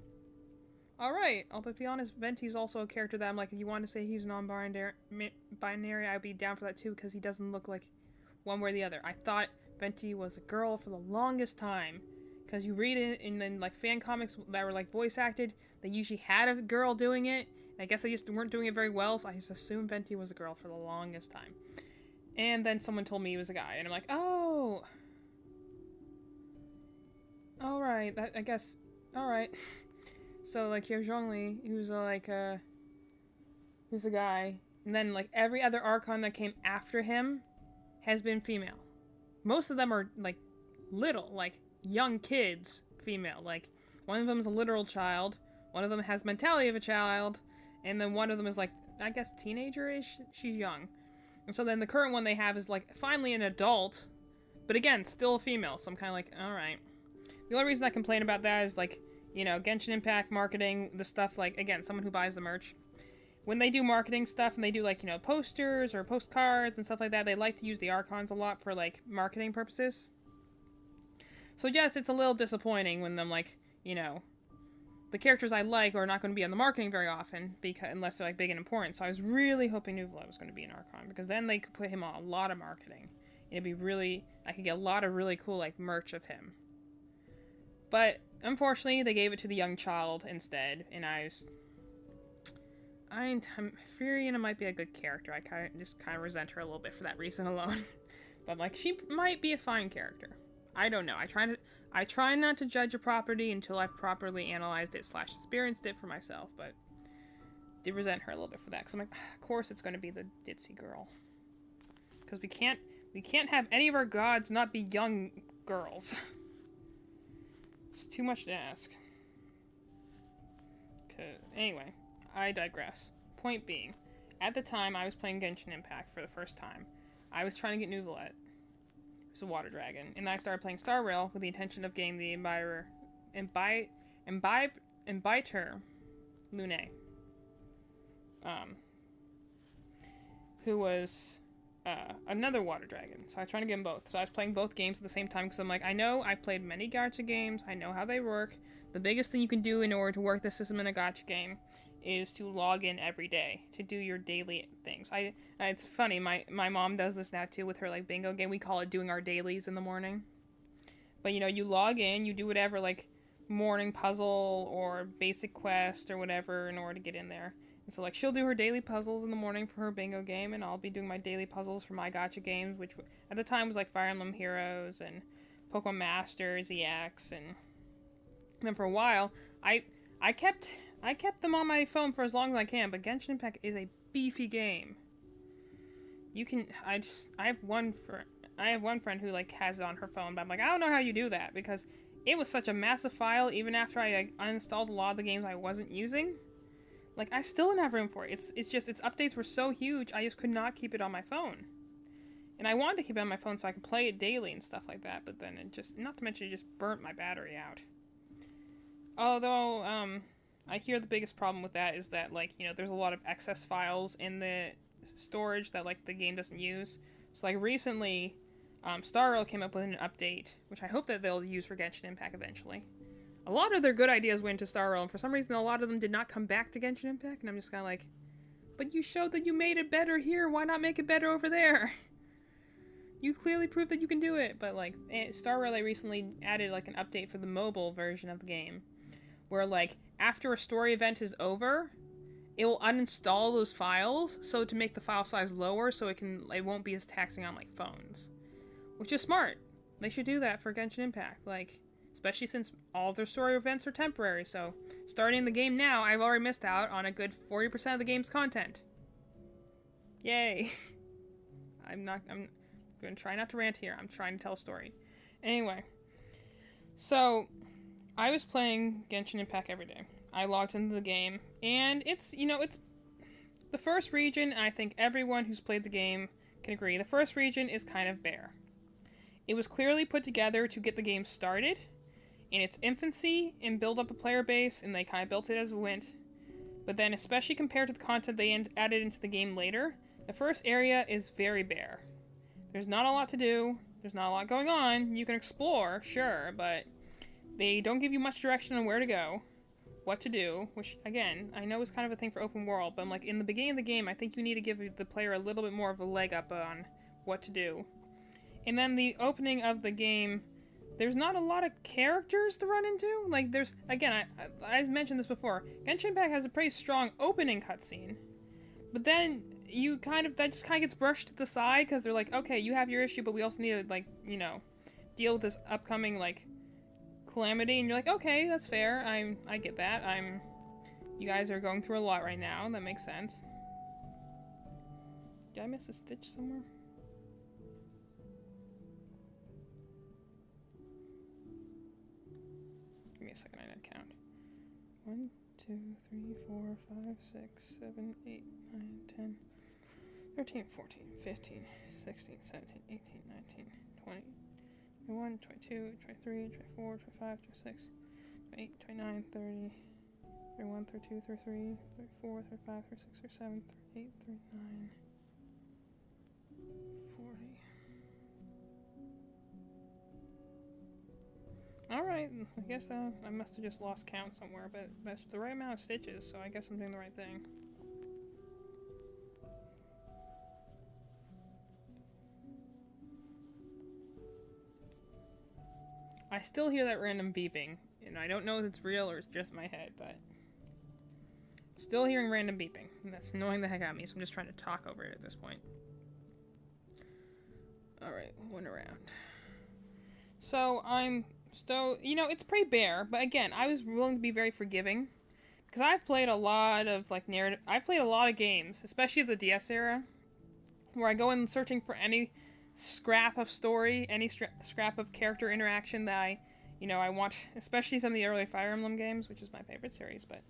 alright. Although, to be honest, Venti's also a character that I'm like, if you want to say he's non-binary, I'd be down for that too, because he doesn't look like one way or the other. I thought Venti was a girl for the longest time, because you read it in then, like, fan comics that were, like, voice acted, they usually had a girl doing it, and I guess they just weren't doing it very well, so I just assumed Venti was a girl for the longest time. And then someone told me he was a guy, and I'm like, oh! Alright, that, I guess, alright. So, like, here's Zhongli, who's, who's a guy. And then, like, every other Archon that came after him has been female. Most of them are, like, little, like, young kids female. Like, one of them is a literal child, one of them has mentality of a child, and then one of them is, like, I guess teenager-ish? She's young. And so then the current one they have is, like, finally an adult, but again, still a female, so I'm kind of like, alright. The only reason I complain about that is, like, you know, Genshin Impact marketing, the stuff, like, again, someone who buys the merch. When they do marketing stuff and they do, like, you know, posters or postcards and stuff like that, they like to use the Archons a lot for, like, marketing purposes. So, yes, it's a little disappointing when them, like, you know, the characters I like are not going to be on the marketing very often, because unless they're, like, big and important. So I was really hoping Nuvolette was going to be an Archon, because then they could put him on a lot of marketing. It'd be really, I could get a lot of really cool, like, merch of him. But, unfortunately, they gave it to the young child instead, and I'm Furiana might be a good character. I kind of resent her a little bit for that reason alone. But I'm like, she might be a fine character. I don't know. I try not to judge a property until I've properly analyzed it / experienced it for myself, but did resent her a little bit for that, because I'm like, of course it's going to be the ditzy girl. Because we can't have any of our gods not be young girls. It's too much to ask. Anyway, I digress. Point being, at the time I was playing Genshin Impact for the first time, I was trying to get Nuvolette, who's a water dragon, and I started playing Star Rail with the intention of getting the Imbiter Lune, who was another water dragon. So I was trying to get them both. So I was playing both games at the same time because I'm like, I know I've played many gacha games. I know how they work. The biggest thing you can do in order to work the system in a gacha game is to log in every day to do your daily things. It's funny, my mom does this now too with her like bingo game. We call it doing our dailies in the morning. But you know, you log in, you do whatever like morning puzzle or basic quest or whatever in order to get in there. And so like she'll do her daily puzzles in the morning for her bingo game, and I'll be doing my daily puzzles for my gacha games, which at the time was like Fire Emblem Heroes and Pokemon Masters EX, and then for a while I kept them on my phone for as long as I can. But Genshin Impact is a beefy game. You can I have one friend who like has it on her phone, but I'm like, I don't know how you do that because it was such a massive file. Even after I like, uninstalled a lot of the games I wasn't using, like I still didn't have room for it. It's just its updates were so huge, I just could not keep it on my phone. And I wanted to keep it on my phone so I could play it daily and stuff like that, but then it just, not to mention, it just burnt my battery out. Although, I hear the biggest problem with that is that, like, you know, there's a lot of excess files in the storage that, like, the game doesn't use. So, like, recently, Star Rail came up with an update, which I hope that they'll use for Genshin Impact eventually. A lot of their good ideas went to Star Rail, and for some reason a lot of them did not come back to Genshin Impact, and I'm just kind of like, but you showed that you made it better here, why not make it better over there? You clearly proved that you can do it. But like, Star Rail, they recently added like an update for the mobile version of the game, where like, after a story event is over, it will uninstall those files, so to make the file size lower, so it won't be as taxing on like phones. Which is smart. They should do that for Genshin Impact, like, especially since all of their story events are temporary, so starting the game now, I've already missed out on a good 40% of the game's content. Yay. I'm going to try not to rant here. I'm trying to tell a story. Anyway, so I was playing Genshin Impact every day. I logged into the game, and it's, you know, it's the first region. I think everyone who's played the game can agree. The first region is kind of bare. It was clearly put together to get the game started in its infancy and build up a player base, and they kind of built it as it went. But then, especially compared to the content they added into the game later, the first area is very bare. There's not a lot to do. There's not a lot going on. You can explore, sure, but they don't give you much direction on where to go, what to do, which, again, I know is kind of a thing for open world, but I'm like, in the beginning of the game, I think you need to give the player a little bit more of a leg up on what to do. And then the opening of the game, there's not a lot of characters to run into. Like, there's, again, I mentioned this before, Genshin Impact has a pretty strong opening cutscene, but then that just kind of gets brushed to the side, because they're like, okay, you have your issue, but we also need to, like, you know, deal with this upcoming, like, calamity, and you're like, okay, that's fair, I get that, you guys are going through a lot right now, that makes sense. Did I miss a stitch somewhere? Give me a second, I need to count. 1, 2, 3, 4, 5, 6, 7, 8, 9, 10, 13, 14, 15, 16, 17, 18, 19, 20, 21, 22, 23, 24, 25, 26, 28, 29, 30, 31, 32, 33, 34, 35, 36, 37, 38, 39, 40. Alright, I guess I must have just lost count somewhere, but that's the right amount of stitches, so I guess I'm doing the right thing. I still hear that random beeping, and I don't know if it's real or it's just my head, but still hearing random beeping, and that's annoying the heck out of me, so I'm just trying to talk over it at this point. Alright, one around. So, you know, it's pretty bare, but again, I was willing to be very forgiving, because I've played a lot of, like, I've played a lot of games, especially of the DS era, where I go in searching for any scrap of story, any scrap of character interaction that I want, especially some of the early Fire Emblem games, which is my favorite series, but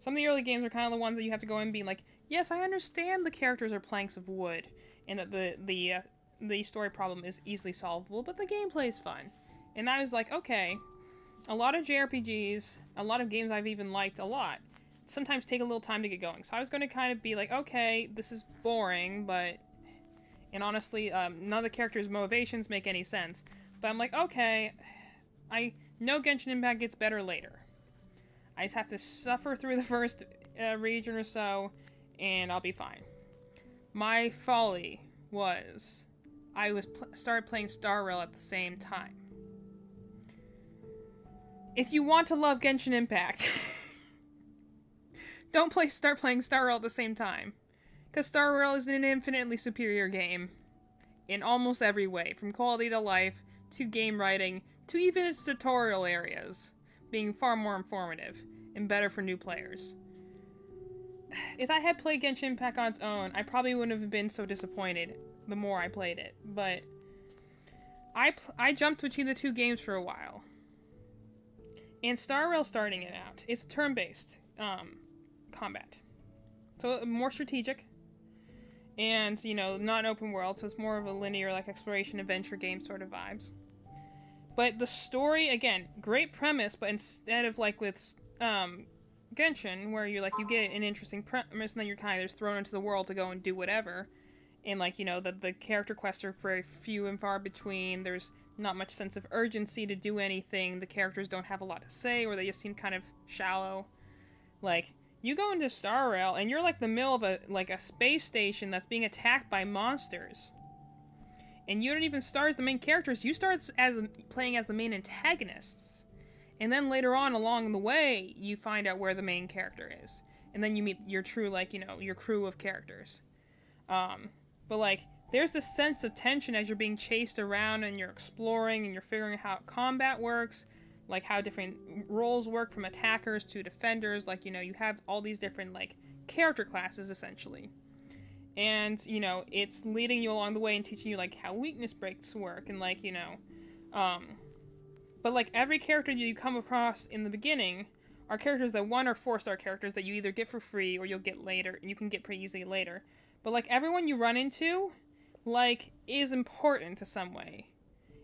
some of the early games are kind of the ones that you have to go in being like, yes, I understand the characters are planks of wood, and that the story problem is easily solvable, but the gameplay is fun. And I was like, okay, a lot of JRPGs, a lot of games I've even liked a lot, sometimes take a little time to get going. So I was going to kind of be like, okay, this is boring, but... And honestly, none of the characters' motivations make any sense. But I'm like, okay, I know Genshin Impact gets better later. I just have to suffer through the first region or so, and I'll be fine. My folly was I started playing Star Rail at the same time. If you want to love Genshin Impact, don't start playing Star Rail at the same time. Because Star Rail is an infinitely superior game in almost every way, from quality to life, to game writing, to even its tutorial areas being far more informative and better for new players. If I had played Genshin Impact on its own, I probably wouldn't have been so disappointed the more I played it, but I jumped between the two games for a while. And Star Rail starting it out, it's turn-based combat. So more strategic, and, you know, not an open world, so it's more of a linear, like, exploration adventure game sort of vibes. But the story, again, great premise, but instead of, like, with Genshin, where you get an interesting premise and then you're kind of just thrown into the world to go and do whatever, and, like, you know, the character quests are very few and far between, there's not much sense of urgency to do anything, the characters don't have a lot to say, or they just seem kind of shallow. Like, you go into Star Rail, and you're like the middle of a space station that's being attacked by monsters. And you don't even start as the main characters, you start playing as the main antagonists. And then later on along the way, you find out where the main character is. And then you meet your true, like, you know, your crew of characters. But, like, there's this sense of tension as you're being chased around and you're exploring and you're figuring out how combat works. Like, how different roles work from attackers to defenders. Like, you know, you have all these different, like, character classes, essentially. And, you know, it's leading you along the way and teaching you, like, how weakness breaks work. And, like, you know, but, like, every character you come across in the beginning are characters that, one, are 4-star characters that you either get for free or you'll get later. And you can get pretty easily later. But, like, everyone you run into, like, is important to some way.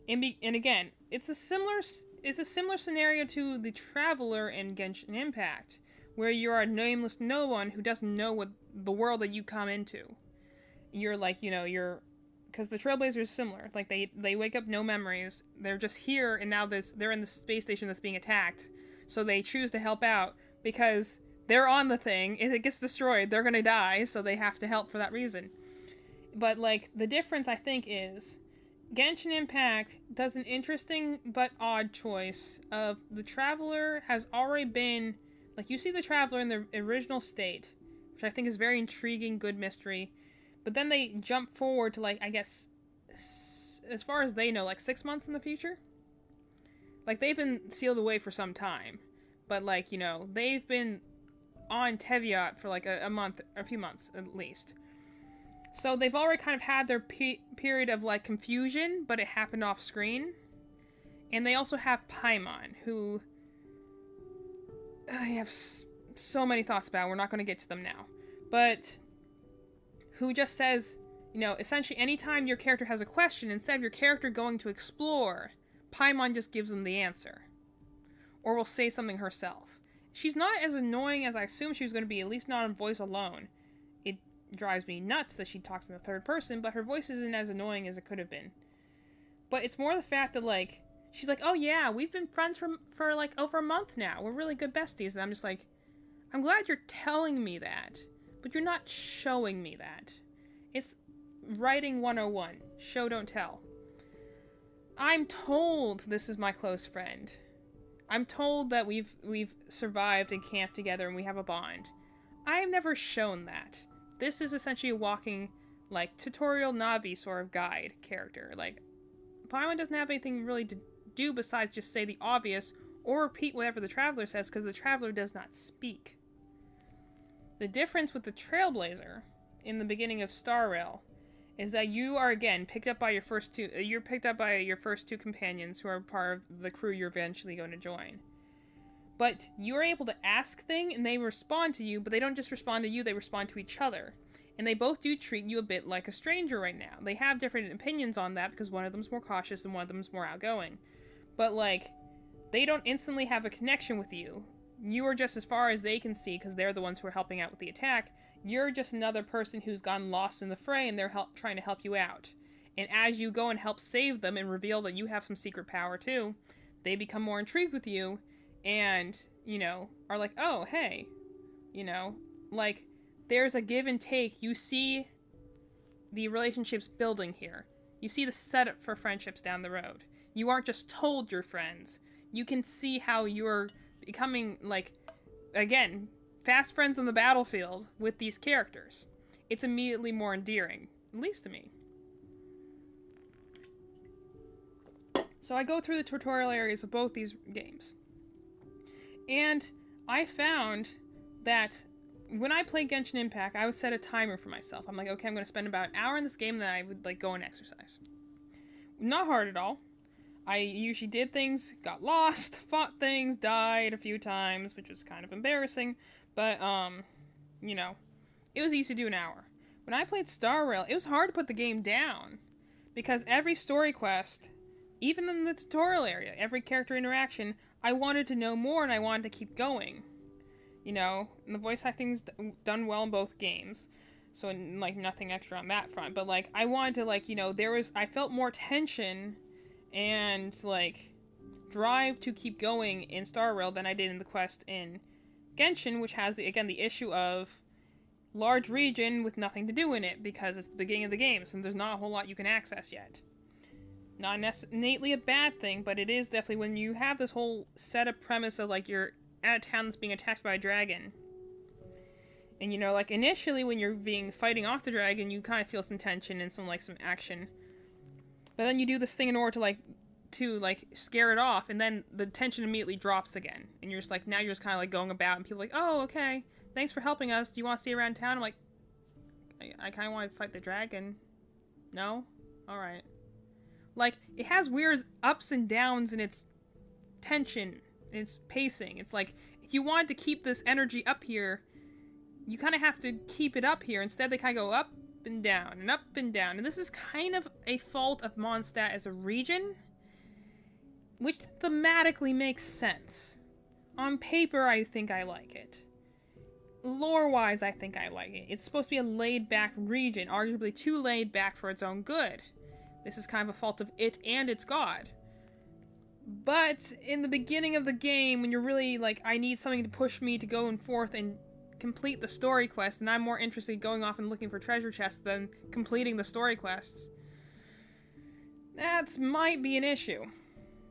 And again, it's a similar scenario to the Traveler in Genshin Impact, where you're a nameless no one who doesn't know what the world that you come into. You're like, you know, because the Trailblazer is similar. Like, they wake up no memories. They're just here, and now they're in the space station that's being attacked. So they choose to help out because they're on the thing. If it gets destroyed, they're gonna die, so they have to help for that reason. But, like, the difference, I think, is Genshin Impact does an interesting but odd choice of the Traveler has already been, like, you see the Traveler in the original state, which I think is very intriguing, good mystery, but then they jump forward to, like, I guess, as far as they know, like, 6 months in the future? Like, they've been sealed away for some time, but, like, you know, they've been on Teviot for, like, a few months, at least. So they've already kind of had their period of, like, confusion, but it happened off screen. And they also have Paimon, who I have so many thoughts about. We're not going to get to them now. But who just says, you know, essentially anytime your character has a question, instead of your character going to explore, Paimon just gives them the answer. Or will say something herself. She's not as annoying as I assumed she was going to be, at least not on voice alone. It drives me nuts that she talks in the third person, but her voice isn't as annoying as it could have been. But it's more the fact that, like, she's like, oh yeah, we've been friends for like over a month now. We're really good besties. And I'm just like, I'm glad you're telling me that, but you're not showing me that. It's writing 101. Show, don't tell. I'm told this is my close friend. I'm told that we've survived and camped together and we have a bond. I have never shown that. This is essentially a walking, like, tutorial Navi sort of guide character. Like, Paimon doesn't have anything really to do besides just say the obvious or repeat whatever the Traveler says, because the Traveler does not speak. The difference with the Trailblazer in the beginning of Star Rail is that you are, again, picked up by your first two companions who are part of the crew you're eventually going to join. But you're able to ask things, and they respond to you, but they don't just respond to you, they respond to each other. And they both do treat you a bit like a stranger right now. They have different opinions on that, because one of them's more cautious and one of them's more outgoing. But, like, they don't instantly have a connection with you. You are just as far as they can see, because they're the ones who are helping out with the attack. you're just another person who's gotten lost in the fray and they're trying to help you out. And as you go and help save them and reveal that you have some secret power too, they become more intrigued with you and, you know, are like, oh, hey, you know, like, there's a give and take. You see the relationships building here. You see the setup for friendships down the road. You aren't just told you're friends. You can see how you're becoming, like, again, fast friends on the battlefield with these characters. It's immediately more endearing, at least to me. So I go through the tutorial areas of both these games. And I found that when I play Genshin Impact, I would set a timer for myself. I'm like, okay, I'm going to spend about an hour in this game, and then I would, like, go and exercise. Not hard at all. I usually did things, got lost, fought things, died a few times, which was kind of embarrassing, but, you know, it was easy to do an hour. When I played Star Rail, it was hard to put the game down, because every story quest, even in the tutorial area, every character interaction, I wanted to know more and I wanted to keep going. You know, and the voice acting's done well in both games, so, like, nothing extra on that front, but, like, I wanted to, like, you know, I felt more tension and, like, drive to keep going in Star Rail than I did in the quest in Genshin, which has, again, the issue of large region with nothing to do in it, because it's the beginning of the game, so there's not a whole lot you can access yet. Not innately a bad thing, but it is definitely when you have this whole setup premise of, like, you're at a town that's being attacked by a dragon. And, you know, like, initially when you're fighting off the dragon, you kind of feel some tension and some action. But then you do this thing in order to scare it off, and then the tension immediately drops again. And you're just like, now you're just kind of, like, going about, and people are like, oh, okay, thanks for helping us. Do you want to see around town? I'm like, I kind of want to fight the dragon. No? Alright. Like, it has weird ups and downs in its tension, in its pacing. It's like, if you want to keep this energy up here, you kind of have to keep it up here. Instead, they kind of go up and down and up and down. And this is kind of a fault of Mondstadt as a region, which thematically makes sense. On paper, I think I like it. Lore-wise, I think I like it. It's supposed to be a laid-back region, arguably too laid back for its own good. This is kind of a fault of it and its god. But in the beginning of the game, when you're really like, I need something to push me to go and forth and complete the story quest, and I'm more interested in going off and looking for treasure chests than completing the story quests, that might be an issue.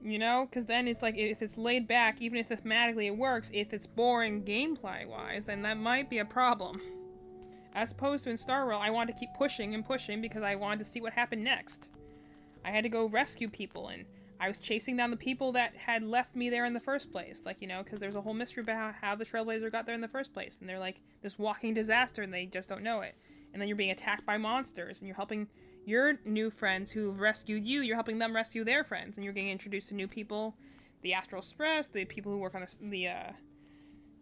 You know? Because then it's like, if it's laid back, even if thematically it works, if it's boring gameplay-wise, then that might be a problem. As opposed to in Star Rail, I wanted to keep pushing and pushing because I wanted to see what happened next. I had to go rescue people, and I was chasing down the people that had left me there in the first place. Like, you know, because there's a whole mystery about how the Trailblazer got there in the first place. And they're like this walking disaster, and they just don't know it. And then you're being attacked by monsters, and you're helping your new friends who've rescued you. You're helping them rescue their friends, and you're getting introduced to new people. The Astral Express, the people who work on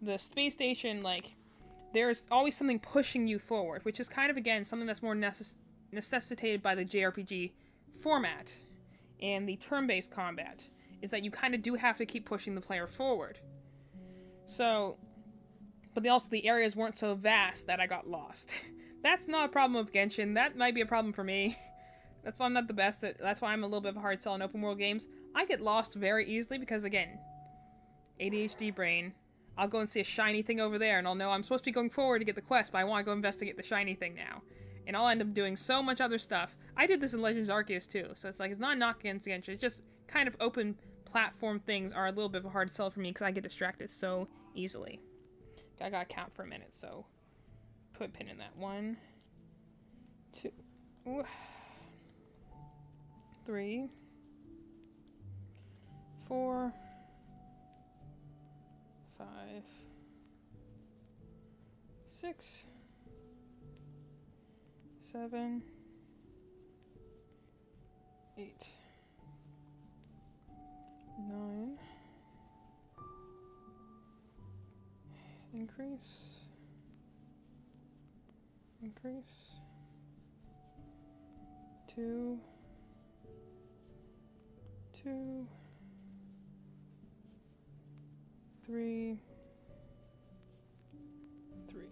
the space station. Like, there's always something pushing you forward, which is kind of, again, something that's more necessitated by the JRPG format and the turn-based combat, is that you kind of do have to keep pushing the player forward. So, but also the areas weren't so vast that I got lost. That's not a problem with Genshin. That might be a problem for me. That's why I'm not the best at, that's why I'm a little bit of a hard sell in open world games. I get lost very easily because, again, ADHD brain. I'll go and see a shiny thing over there, and I'll know I'm supposed to be going forward to get the quest, but I want to go investigate the shiny thing now. And I'll end up doing so much other stuff. I did this in Legends Arceus too, so it's like, it's not a knock against Genshin, it's just kind of open platform things are a little bit of a hard sell for me because I get distracted so easily. I gotta count for a minute, so put a pin in that. 1, 2, 3, 4, 5, 6, 7, 8, 9, increase, 2, 2, 3, 3.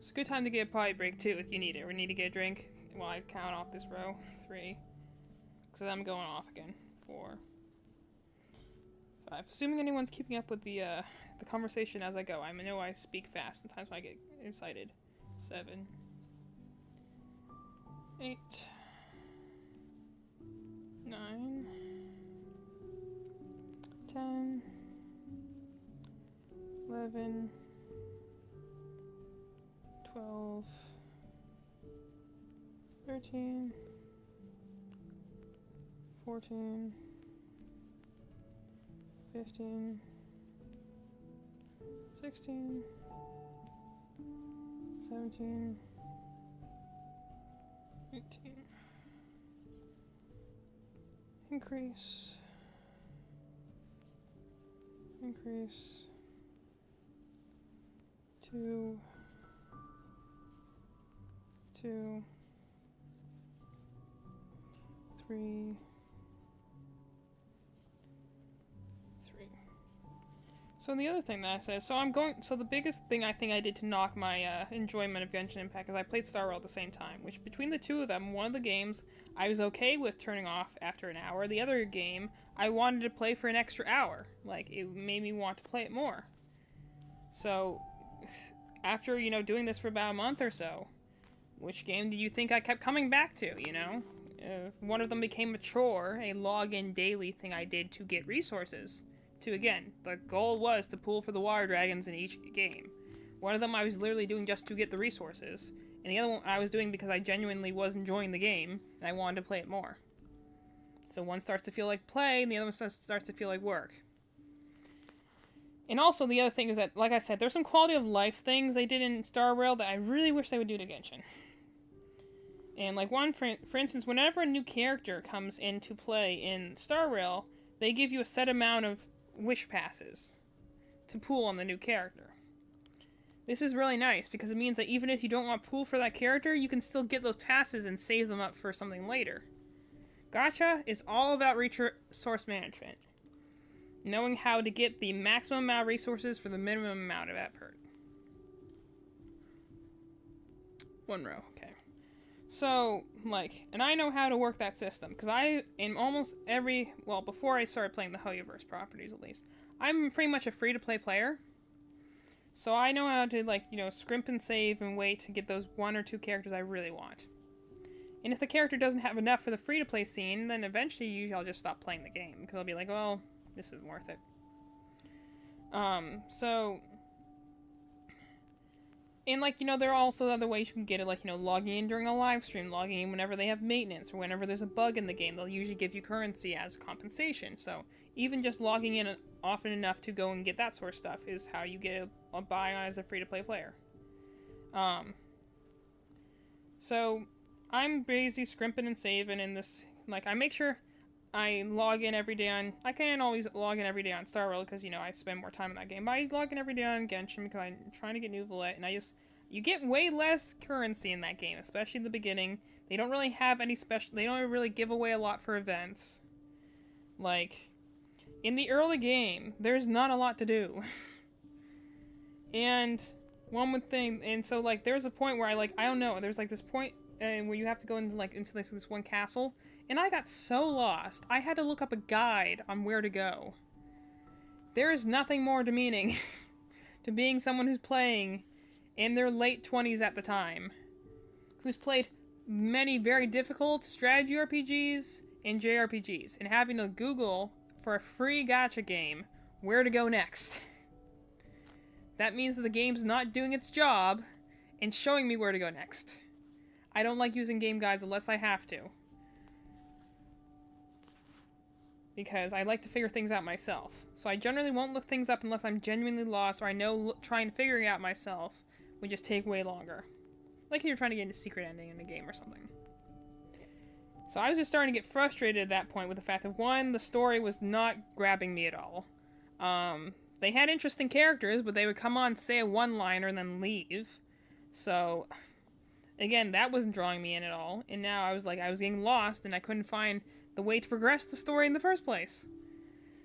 It's a good time to get a potty break too if you need it, or need to get a drink while I count off this row. 3. Because I'm going off again. 4. 5. Assuming anyone's keeping up with the conversation as I go. I know I speak fast sometimes when I get excited. 7. 8. 9. 10. 11. 12. 13. 14. 15. 16. 17. 18. Increase. Increase. 2. 2. 3. 3. So the other thing that I said, so the biggest thing I think I did to knock my enjoyment of Genshin Impact is I played Star Rail at the same time, which between the two of them, one of the games I was okay with turning off after an hour. The other game, I wanted to play for an extra hour. Like, it made me want to play it more. So, after, you know, doing this for about a month or so, which game do you think I kept coming back to, you know? One of them became a chore, a login daily thing I did to get resources. Again, the goal was to pull for the water dragons in each game. One of them I was literally doing just to get the resources, and the other one I was doing because I genuinely was enjoying the game, and I wanted to play it more. So one starts to feel like play, and the other one starts to feel like work. And also, the other thing is that, like I said, there's some quality of life things they did in Star Rail that I really wish they would do to Genshin. And, like, for instance, whenever a new character comes into play in Star Rail, they give you a set amount of wish passes to pool on the new character. This is really nice because it means that even if you don't want to pool for that character, you can still get those passes and save them up for something later. Gacha is all about resource management. Knowing how to get the maximum amount of resources for the minimum amount of effort. 1 row, okay. So, like, and I know how to work that system, because in almost every, well, before I started playing the Hoyoverse properties at least, I'm pretty much a free-to-play player. So I know how to, like, you know, scrimp and save and wait to get those 1 or 2 characters I really want. And if the character doesn't have enough for the free-to-play scene, then eventually usually I'll just stop playing the game, because I'll be like, well, this isn't worth it. And, like, you know, there are also other ways you can get it, like, you know, logging in during a live stream, logging in whenever they have maintenance, or whenever there's a bug in the game, they'll usually give you currency as compensation. So, even just logging in often enough to go and get that sort of stuff is how you get a buy as a free-to-play player. So, I'm busy scrimping and saving in this, like, I make sure I log in every day on, I can't always log in every day on Star Rail because, you know, I spend more time in that game, but I log in every day on Genshin because I'm trying to get new Valette, and you get way less currency in that game, especially in the beginning. They don't really have any they don't really give away a lot for events. Like, in the early game, there's not a lot to do. And one would think, and so, like, there's a point where I don't know, there's, like, this point where you have to go into, like, into this one castle, and I got so lost, I had to look up a guide on where to go. There is nothing more demeaning to being someone who's playing in their late 20s at the time, who's played many very difficult strategy RPGs and JRPGs, and having to Google for a free gacha game where to go next. That means that the game's not doing its job and showing me where to go next. I don't like using game guides unless I have to, because I like to figure things out myself. So I generally won't look things up unless I'm genuinely lost, or I know trying to figure it out myself would just take way longer. Like if you're trying to get into a secret ending in a game or something. So I was just starting to get frustrated at that point with the fact that, one, the story was not grabbing me at all. They had interesting characters, but they would come on, say a one-liner, and then leave. So, again, that wasn't drawing me in at all. And now I was getting lost, and I couldn't find the way to progress the story in the first place.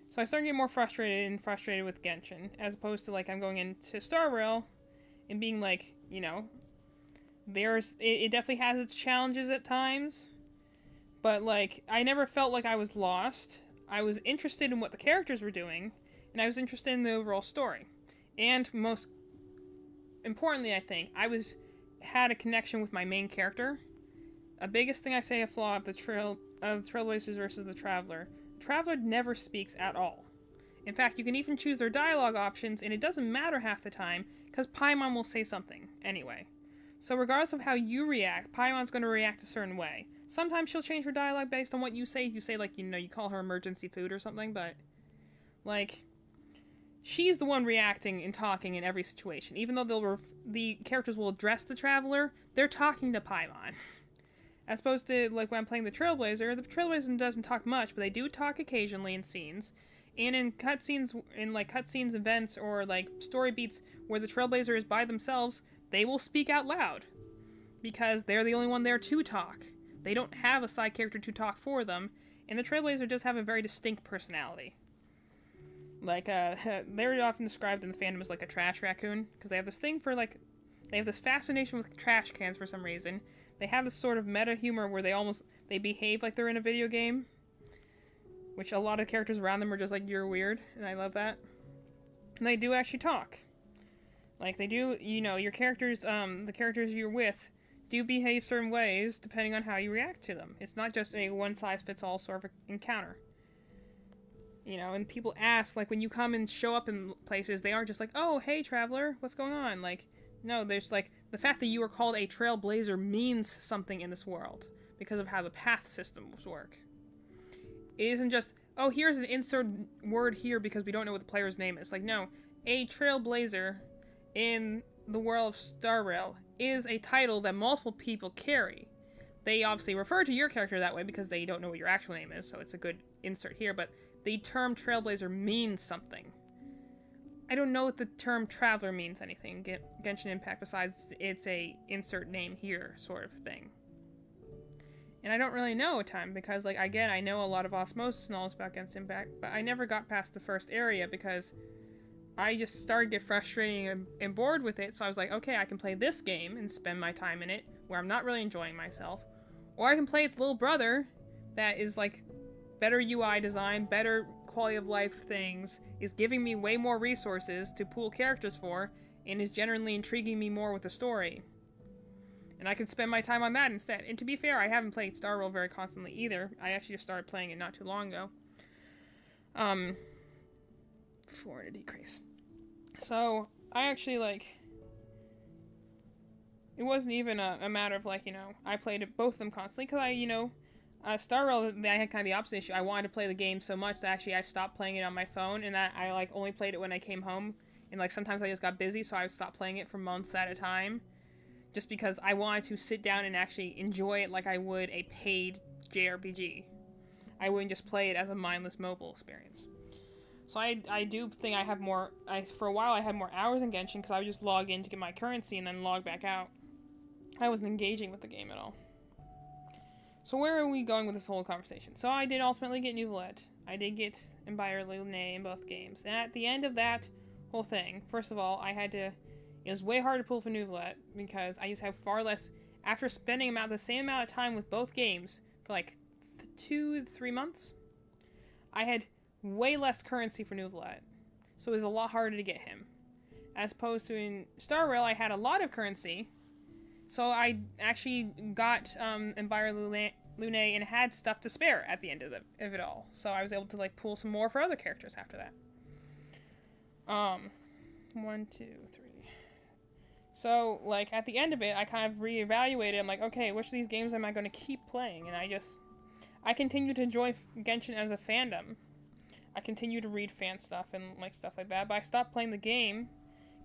So I started getting more frustrated with Genshin, as opposed to, like, I'm going into Star Rail and being like, you know, it definitely has its challenges at times, but like I never felt like I was lost. I was interested in what the characters were doing, and I was interested in the overall story. And most importantly, I think had a connection with my main character. A biggest thing I say a flaw of the Trailblazers versus the Traveler. The Traveler never speaks at all. In fact, you can even choose their dialogue options, and it doesn't matter half the time, because Paimon will say something anyway. So regardless of how you react, Paimon's going to react a certain way. Sometimes she'll change her dialogue based on what you say. You say, like, you call her emergency food or something, but, like, she's the one reacting and talking in every situation. Even though the characters will address the Traveler, they're talking to Paimon. As opposed to, like, when I'm playing the Trailblazer doesn't talk much, but they do talk occasionally in scenes. And in cutscenes, events, or, like, story beats where the Trailblazer is by themselves, they will speak out loud. Because they're the only one there to talk. They don't have a side character to talk for them, and the Trailblazer does have a very distinct personality. Like, they're often described in the fandom as, like, a trash raccoon, because they have this thing for, like, they have this fascination with trash cans for some reason. They have this sort of meta humor where they behave like they're in a video game, which a lot of characters around them are just like, you're weird, and I love that. And they do actually talk. Like, they do, your characters, the characters you're with, do behave certain ways depending on how you react to them. It's not just a one-size-fits-all sort of encounter. And people ask, like, when you come and show up in places, they aren't just like, oh, hey, Traveler, what's going on? Like, no, there's, like, the fact that you are called a Trailblazer means something in this world because of how the path systems work. It isn't just, oh, here's an insert word here because we don't know what the player's name is. Like, no, a Trailblazer in the world of Star Rail is a title that multiple people carry. They obviously refer to your character that way because they don't know what your actual name is, so it's a good insert here, but the term Trailblazer means something. I don't know if the term Traveler means anything in Genshin Impact besides it's a insert name here sort of thing. And I don't really know at time because, like, again, I know a lot of osmosis knowledge about Genshin Impact, but I never got past the first area because I just started to get frustrated and bored with it, so I was like, okay, I can play this game and spend my time in it where I'm not really enjoying myself, or I can play its little brother that is, like, better UI design, better quality of life things, is giving me way more resources to pool characters for, and is generally intriguing me more with the story. And I can spend my time on that instead. And to be fair, I haven't played Star Rail very constantly either. I actually just started playing it not too long ago. 4 to decrease. So, I actually, like, it wasn't even a matter of, like, I played both of them constantly, because Star Rail, I had kind of the opposite issue. I wanted to play the game so much that actually I stopped playing it on my phone, and that I, like, only played it when I came home, and, like, sometimes I just got busy, so I would stop playing it for months at a time, just because I wanted to sit down and actually enjoy it like I would a paid JRPG. I wouldn't just play it as a mindless mobile experience. So I do think I have more, for a while I had more hours in Genshin, because I would just log in to get my currency and then log back out. I wasn't engaging with the game at all. So where are we going with this whole conversation? So I did ultimately get Neuvillette. I did get Empire Lune in both games. And at the end of that whole thing, first of all, it was way hard to pull for Neuvillette, because I just have far less, after spending the same amount of time with both games for like 2 to 3 months, I had way less currency for Neuvillette. So it was a lot harder to get him. As opposed to in Star Rail, I had a lot of currency, so I actually got Empire Lune and had stuff to spare at the end of it all. So I was able to, like, pull some more for other characters after that. 1, 2, 3. So, like, at the end of it, I kind of reevaluated. I'm like, okay, which of these games am I going to keep playing? And I continue to enjoy Genshin as a fandom. I continue to read fan stuff and, like, stuff like that, but I stopped playing the game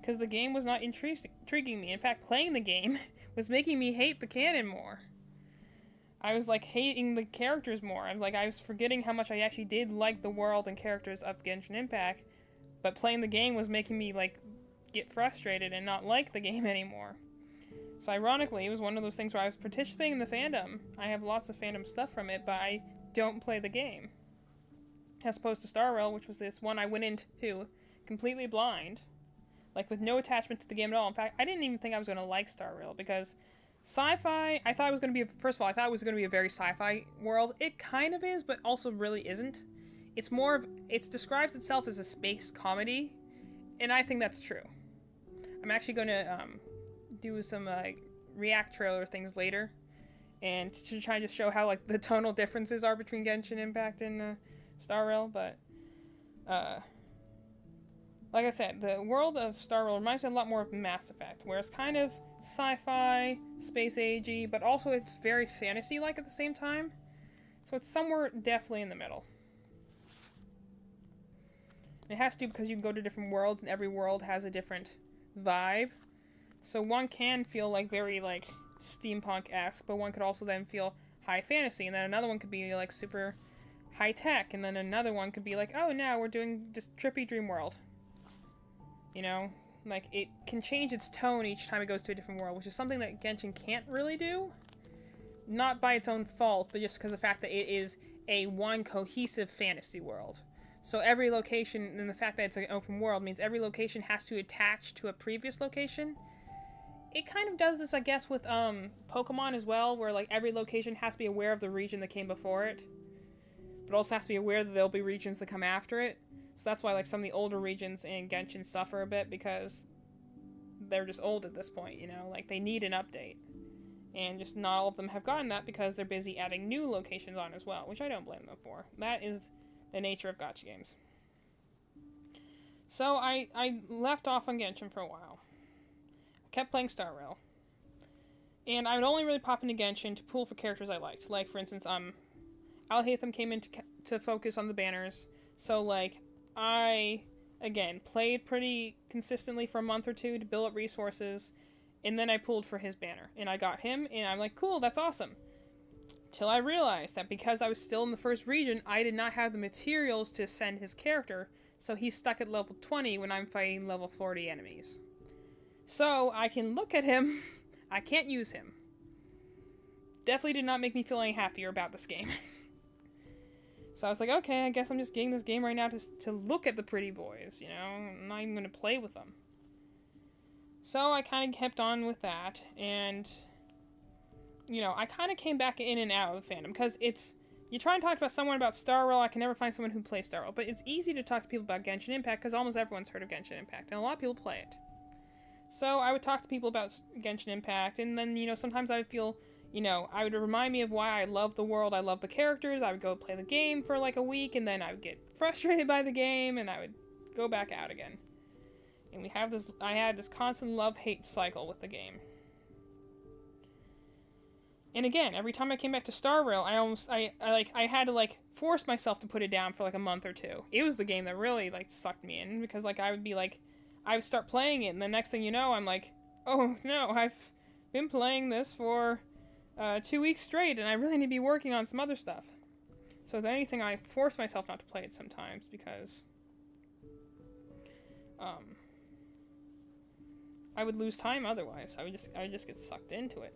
because the game was not intriguing me. In fact, playing the game was making me hate the canon more. I was, like, hating the characters more. I was forgetting how much I actually did like the world and characters of Genshin Impact, but playing the game was making me, like, get frustrated and not like the game anymore. So ironically, it was one of those things where I was participating in the fandom. I have lots of fandom stuff from it, but I don't play the game. As opposed to Star Rail, which was this one I went into completely blind, like with no attachment to the game at all. In fact, I didn't even think I was going to like Star Rail, because Sci-fi, I thought it was going to be, first of all, I thought it was going to be a very sci-fi world. It kind of is, but also really isn't. It's more of, it describes itself as a space comedy, and I think that's true. I'm actually going to do some React trailer things later, and to try to show how like the tonal differences are between Genshin Impact and Star Rail, but like I said, the world of Star Rail reminds me a lot more of Mass Effect, where it's kind of sci-fi, space agey, but also it's very fantasy-like at the same time. So it's somewhere definitely in the middle. It has to do because you can go to different worlds, and every world has a different vibe. So one can feel like very like steampunk-esque, but one could also then feel high fantasy, and then another one could be like super high-tech, and then another one could be like, oh, now we're doing just trippy dream world. You know? Like, it can change its tone each time it goes to a different world, which is something that Genshin can't really do. Not by its own fault, but just because of the fact that it is a one cohesive fantasy world. So every location, and the fact that it's an open world, means every location has to attach to a previous location. It kind of does this, I guess, with Pokemon as well, where like every location has to be aware of the region that came before it, but also has to be aware that there'll be regions that come after it. So that's why like some of the older regions in Genshin suffer a bit, because they're just old at this point, you know? Like, they need an update. And just not all of them have gotten that because they're busy adding new locations on as well, which I don't blame them for. That is the nature of gacha games. So I left off on Genshin for a while. I kept playing Star Rail. And I would only really pop into Genshin to pool for characters I liked. Like, for instance, Alhaitham came in to focus on the banners. So, like, I, again, played pretty consistently for a month or two to build up resources, and then I pulled for his banner, and I got him, and I'm like, cool, that's awesome. Till I realized that because I was still in the first region, I did not have the materials to send his character, so he's stuck at level 20 when I'm fighting level 40 enemies. So, I can look at him, I can't use him. Definitely did not make me feel any happier about this game. So I was like, okay, I guess I'm just getting this game right now to look at the pretty boys, you know? I'm not even going to play with them. So I kind of kept on with that, and, you know, I kind of came back in and out of the fandom, because it's, you try and talk about someone about Star Rail, I can never find someone who plays Star Rail, but it's easy to talk to people about Genshin Impact, because almost everyone's heard of Genshin Impact, and a lot of people play it. So I would talk to people about Genshin Impact, and then, you know, sometimes I would feel, you know, I would remind me of why I love the world, I love the characters, I would go play the game for like a week, and then I would get frustrated by the game, and I would go back out again. And I had this constant love-hate cycle with the game. And again, every time I came back to Star Rail, I had to like force myself to put it down for like a month or two. It was the game that really like sucked me in, because like I would start playing it, and the next thing you know, I'm like, oh no, I've been playing this for 2 weeks straight, and I really need to be working on some other stuff. So if anything, I force myself not to play it sometimes, because I would lose time otherwise. I would just get sucked into it,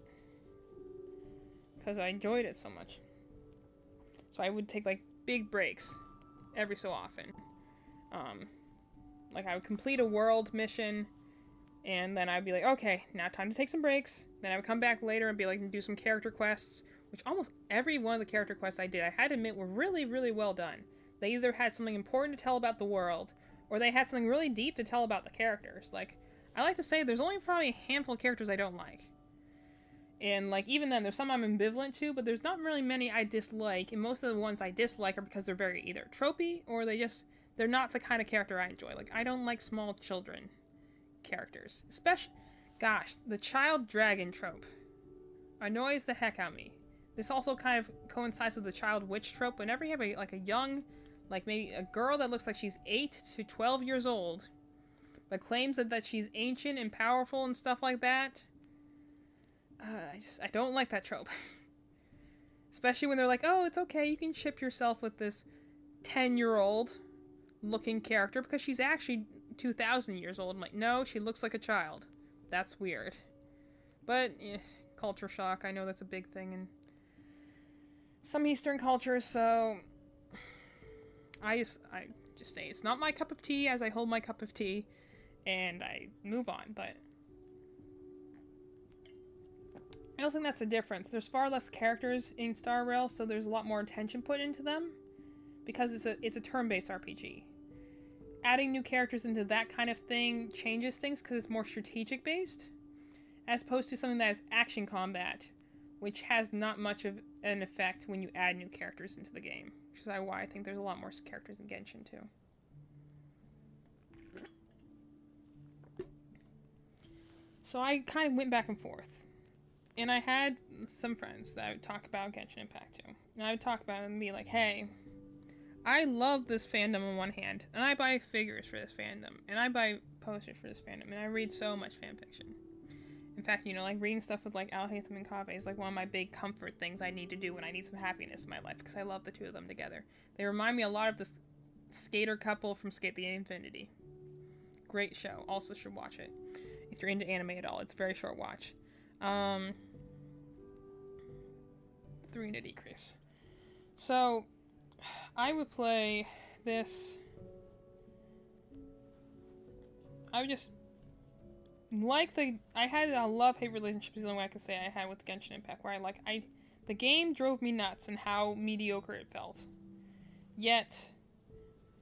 because I enjoyed it so much. So I would take like big breaks every so often. Like I would complete a world mission, and then I'd be like, okay, now time to take some breaks. Then I would come back later and be like, do some character quests, which almost every one of the character quests I did, I had to admit, were really, really well done. They either had something important to tell about the world, or they had something really deep to tell about the characters. Like, I like to say there's only probably a handful of characters I don't like. And, like, even then, there's some I'm ambivalent to, but there's not really many I dislike, and most of the ones I dislike are because they're very either tropey, or they're not the kind of character I enjoy. Like, I don't like small children characters. Especially, gosh, the child dragon trope annoys the heck out of me. This also kind of coincides with the child witch trope. Whenever you have a young, like maybe a girl that looks like she's 8 to 12 years old, but claims that she's ancient and powerful and stuff like that, I don't like that trope. Especially when they're like, oh, it's okay, you can ship yourself with this 10-year-old looking character because she's actually 2,000 years old. I'm like, no, she looks like a child. That's weird. But, culture shock, I know that's a big thing in some Eastern cultures, so I just say it's not my cup of tea as I hold my cup of tea, and I move on, but I also think that's the difference. There's far less characters in Star Rail, so there's a lot more attention put into them, because it's a turn-based RPG. Adding new characters into that kind of thing changes things because it's more strategic-based, as opposed to something that is action combat, which has not much of an effect when you add new characters into the game. Which is why I think there's a lot more characters in Genshin, too. So I kind of went back and forth. And I had some friends that I would talk about Genshin Impact to. And I would talk about it and be like, hey, I love this fandom on one hand, and I buy figures for this fandom, and I buy posters for this fandom, and I read so much fanfiction. In fact, you know, like, reading stuff with, like, Alhaitham and Kaveh is, like, one of my big comfort things I need to do when I need some happiness in my life, because I love the two of them together. They remind me a lot of this skater couple from Skate the Infinity. Great show. Also should watch it. If you're into anime at all. It's a very short watch. 3 in a decrease. So, I would play this. I would just like I had a love-hate relationship is the only way I can say I had with Genshin Impact, where the game drove me nuts and how mediocre it felt. Yet,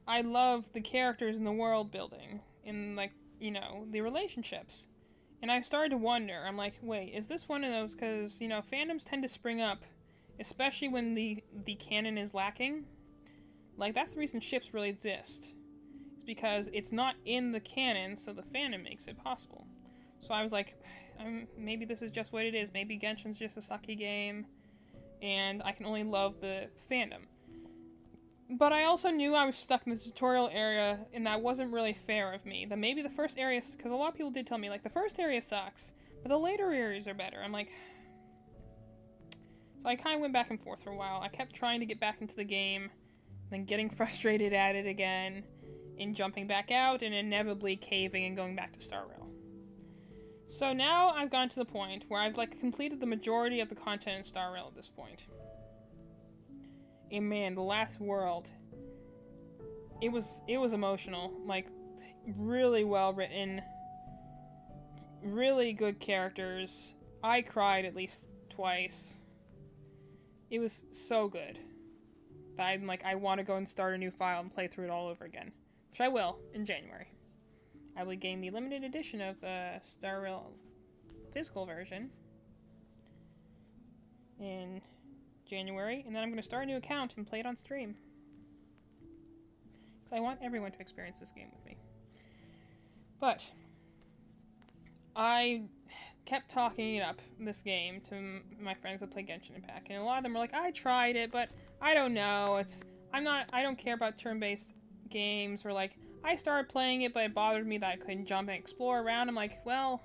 I love the characters and the world building and, like, you know, the relationships. And I started to wonder, I'm like, wait, is this one of those, because, you know, fandoms tend to spring up, especially when the canon is lacking. Like, that's the reason ships really exist. It's because it's not in the canon, so the fandom makes it possible. So I was like, maybe this is just what it is. Maybe Genshin's just a sucky game, and I can only love the fandom. But I also knew I was stuck in the tutorial area, and that wasn't really fair of me. That maybe the first area, because a lot of people did tell me, like, the first area sucks, but the later areas are better. I'm like... So I kind of went back and forth for a while. I kept trying to get back into the game, then getting frustrated at it again, and jumping back out, and inevitably caving and going back to Star Rail. So now I've gotten to the point where I've, like, completed the majority of the content in Star Rail at this point. And man, the last world, it was emotional. Like, really well written, really good characters. I cried at least twice. It was so good that I'm like, I want to go and start a new file and play through it all over again, which I will in January. I will gain the limited edition of Star Rail physical version in January, and then I'm going to start a new account and play it on stream. Because I want everyone to experience this game with me. But I kept talking it up, this game, to my friends that play Genshin Impact, and a lot of them were like, I tried it, but I don't know, I don't care about turn-based games, or like, I started playing it, but it bothered me that I couldn't jump and explore around. I'm like, well...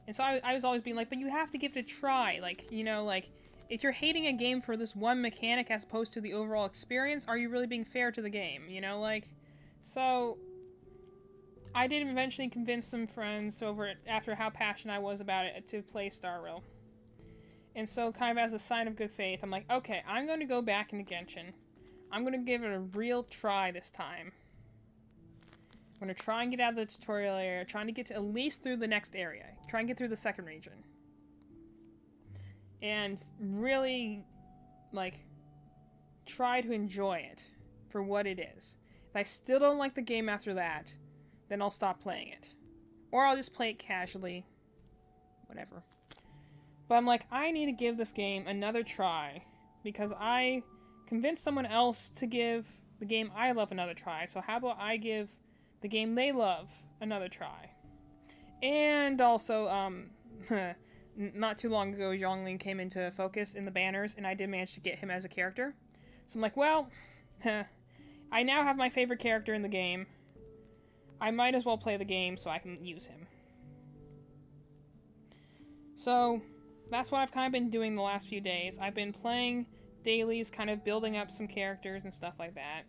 And so I was always being like, but you have to give it a try, like, you know, like, if you're hating a game for this one mechanic as opposed to the overall experience, are you really being fair to the game, you know, like, so... I did eventually convince some friends over it, after how passionate I was about it, to play Star Rail. And so, kind of as a sign of good faith, I'm like, okay, I'm going to go back into Genshin. I'm going to give it a real try this time. I'm going to try and get out of the tutorial area, trying to get to at least through the next area. Try and get through the second region. And really, like, try to enjoy it for what it is. If I still don't like the game after that, then I'll stop playing it. Or I'll just play it casually. Whatever. But I'm like, I need to give this game another try, because I convinced someone else to give the game I love another try, so how about I give the game they love another try? And also, not too long ago, Zhongling came into focus in the banners, and I did manage to get him as a character. So I'm like, well, I now have my favorite character in the game. I might as well play the game so I can use him. So, that's what I've kind of been doing the last few days. I've been playing dailies, kind of building up some characters and stuff like that.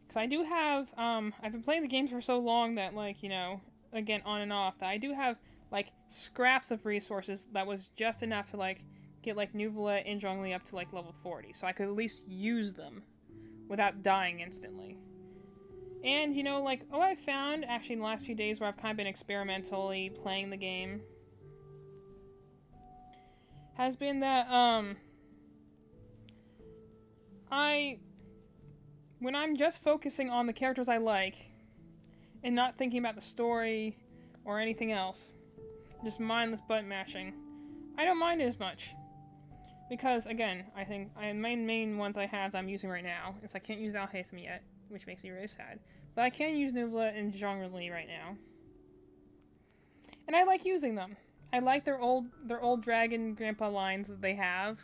Because I do have, I've been playing the games for so long that, like, you know, again, on and off, that I do have, like, scraps of resources that was just enough to, like, get, like, Nuvola and Zhongli up to, like, level 40. So I could at least use them without dying instantly. And, you know, like, I found, actually, in the last few days where I've kind of been experimentally playing the game, has been that, when I'm just focusing on the characters I like, and not thinking about the story or anything else, just mindless button mashing, I don't mind it as much. Because, again, I think the main ones I have that I'm using right now is I can't use Alhaitham yet, which makes me really sad. But I can use Nubla and Zhongli right now. And I like using them. I like their old dragon grandpa lines that they have.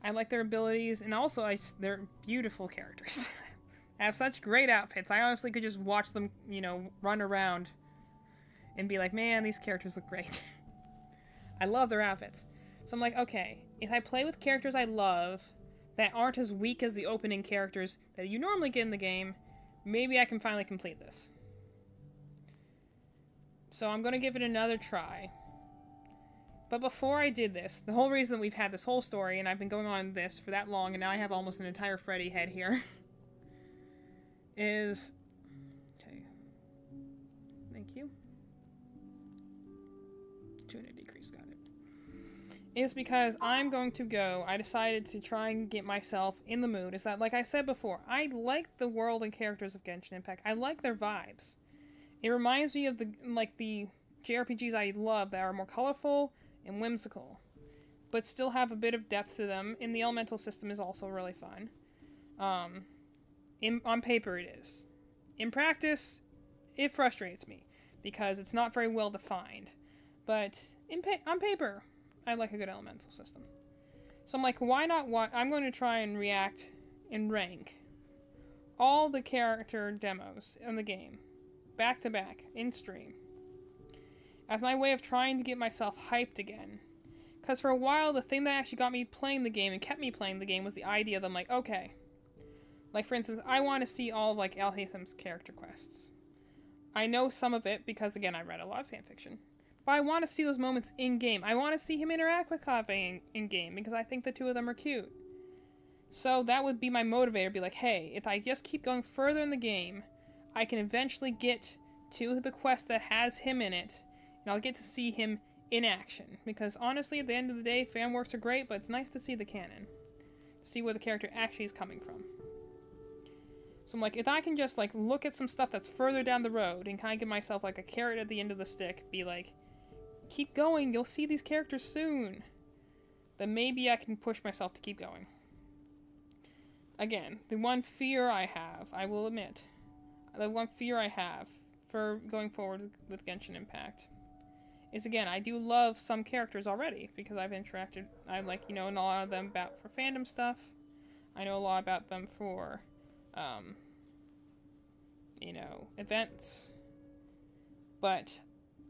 I like their abilities, and also they're beautiful characters. I have such great outfits. I honestly could just watch them, you know, run around and be like, man, these characters look great. I love their outfits. So I'm like, okay, if I play with characters I love that aren't as weak as the opening characters that you normally get in the game, maybe I can finally complete this. So I'm going to give it another try. But before I did this, the whole reason that we've had this whole story, and I've been going on this for that long, and now I have almost an entire Freddy head here, is... Okay. Thank you. 200 decrease, got it. Is because I decided to try and get myself in the mood. Is that, like I said before, I like the world and characters of Genshin Impact. I like their vibes. It reminds me of the JRPGs I love that are more colorful and whimsical, but still have a bit of depth to them, and the elemental system is also really fun. On paper it is. In practice, it frustrates me, because it's not very well defined. But on paper, I like a good elemental system. So I'm like, why not? I'm going to try and react and rank all the character demos in the game, back to back, in stream, as my way of trying to get myself hyped again. Because for a while, the thing that actually got me playing the game and kept me playing the game was the idea that I'm like, okay, like for instance, I want to see all of like Alhaitham's character quests. I know some of it because, again, I read a lot of fanfiction. But I want to see those moments in-game. I want to see him interact with Kaveh in-game, because I think the two of them are cute. So that would be my motivator, be like, hey, if I just keep going further in the game, I can eventually get to the quest that has him in it, and I'll get to see him in action. Because honestly, at the end of the day, fan works are great, but it's nice to see the canon. To see where the character actually is coming from. So I'm like, if I can just like look at some stuff that's further down the road and kind of give myself like a carrot at the end of the stick, be like, keep going, you'll see these characters soon, then maybe I can push myself to keep going. Again, the one fear I have, I will admit, the one fear I have for going forward with Genshin Impact is, again, I do love some characters already, because I've interacted, I like, you know, a lot of them about for fandom stuff. I know a lot about them for, you know, events. But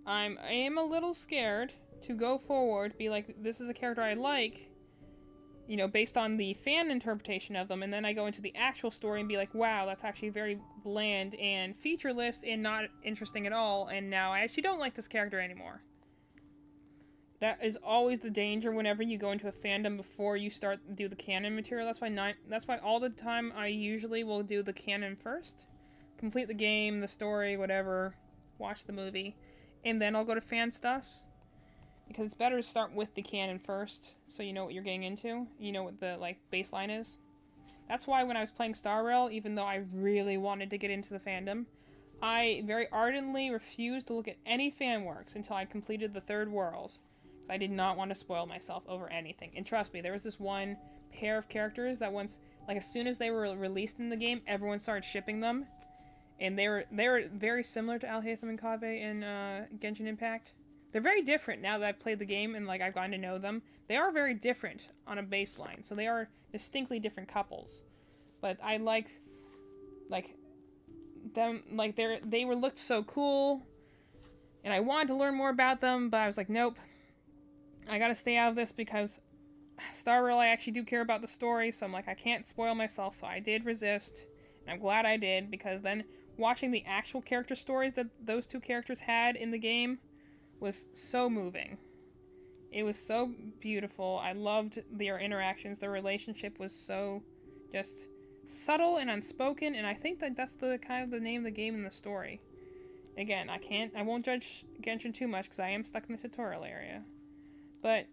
I am a little scared to go forward, be like, this is a character I like, you know, based on the fan interpretation of them, and then I go into the actual story and be like, wow, that's actually very bland and featureless and not interesting at all, and now I actually don't like this character anymore. That is always the danger whenever you go into a fandom before you do the canon material. That's why all the time I usually will do the canon first. Complete the game, the story, whatever, watch the movie, and then I'll go to fan stuff. Because it's better to start with the canon first, so you know what you're getting into. You know what the, like, baseline is. That's why when I was playing Star Rail, even though I really wanted to get into the fandom, I very ardently refused to look at any fan works until I completed the third world. Because I did not want to spoil myself over anything. And trust me, there was this one pair of characters that once, like, as soon as they were released in the game, everyone started shipping them. And they were very similar to Alhaitham and Kaveh in Genshin Impact. They're very different now that I've played the game and, like, I've gotten to know them. They are very different on a baseline, so they are distinctly different couples. But I like them, like, they looked so cool, and I wanted to learn more about them, but I was like, nope. I gotta stay out of this because Star Rail, I actually do care about the story, so I'm like, I can't spoil myself, so I did resist. And I'm glad I did, because then watching the actual character stories that those two characters had in the game was so moving. It was so beautiful. I loved their interactions. Their relationship was so just subtle and unspoken, and I think that that's the kind of the name of the game in the story. Again, I won't judge Genshin too much because I am stuck in the tutorial area. But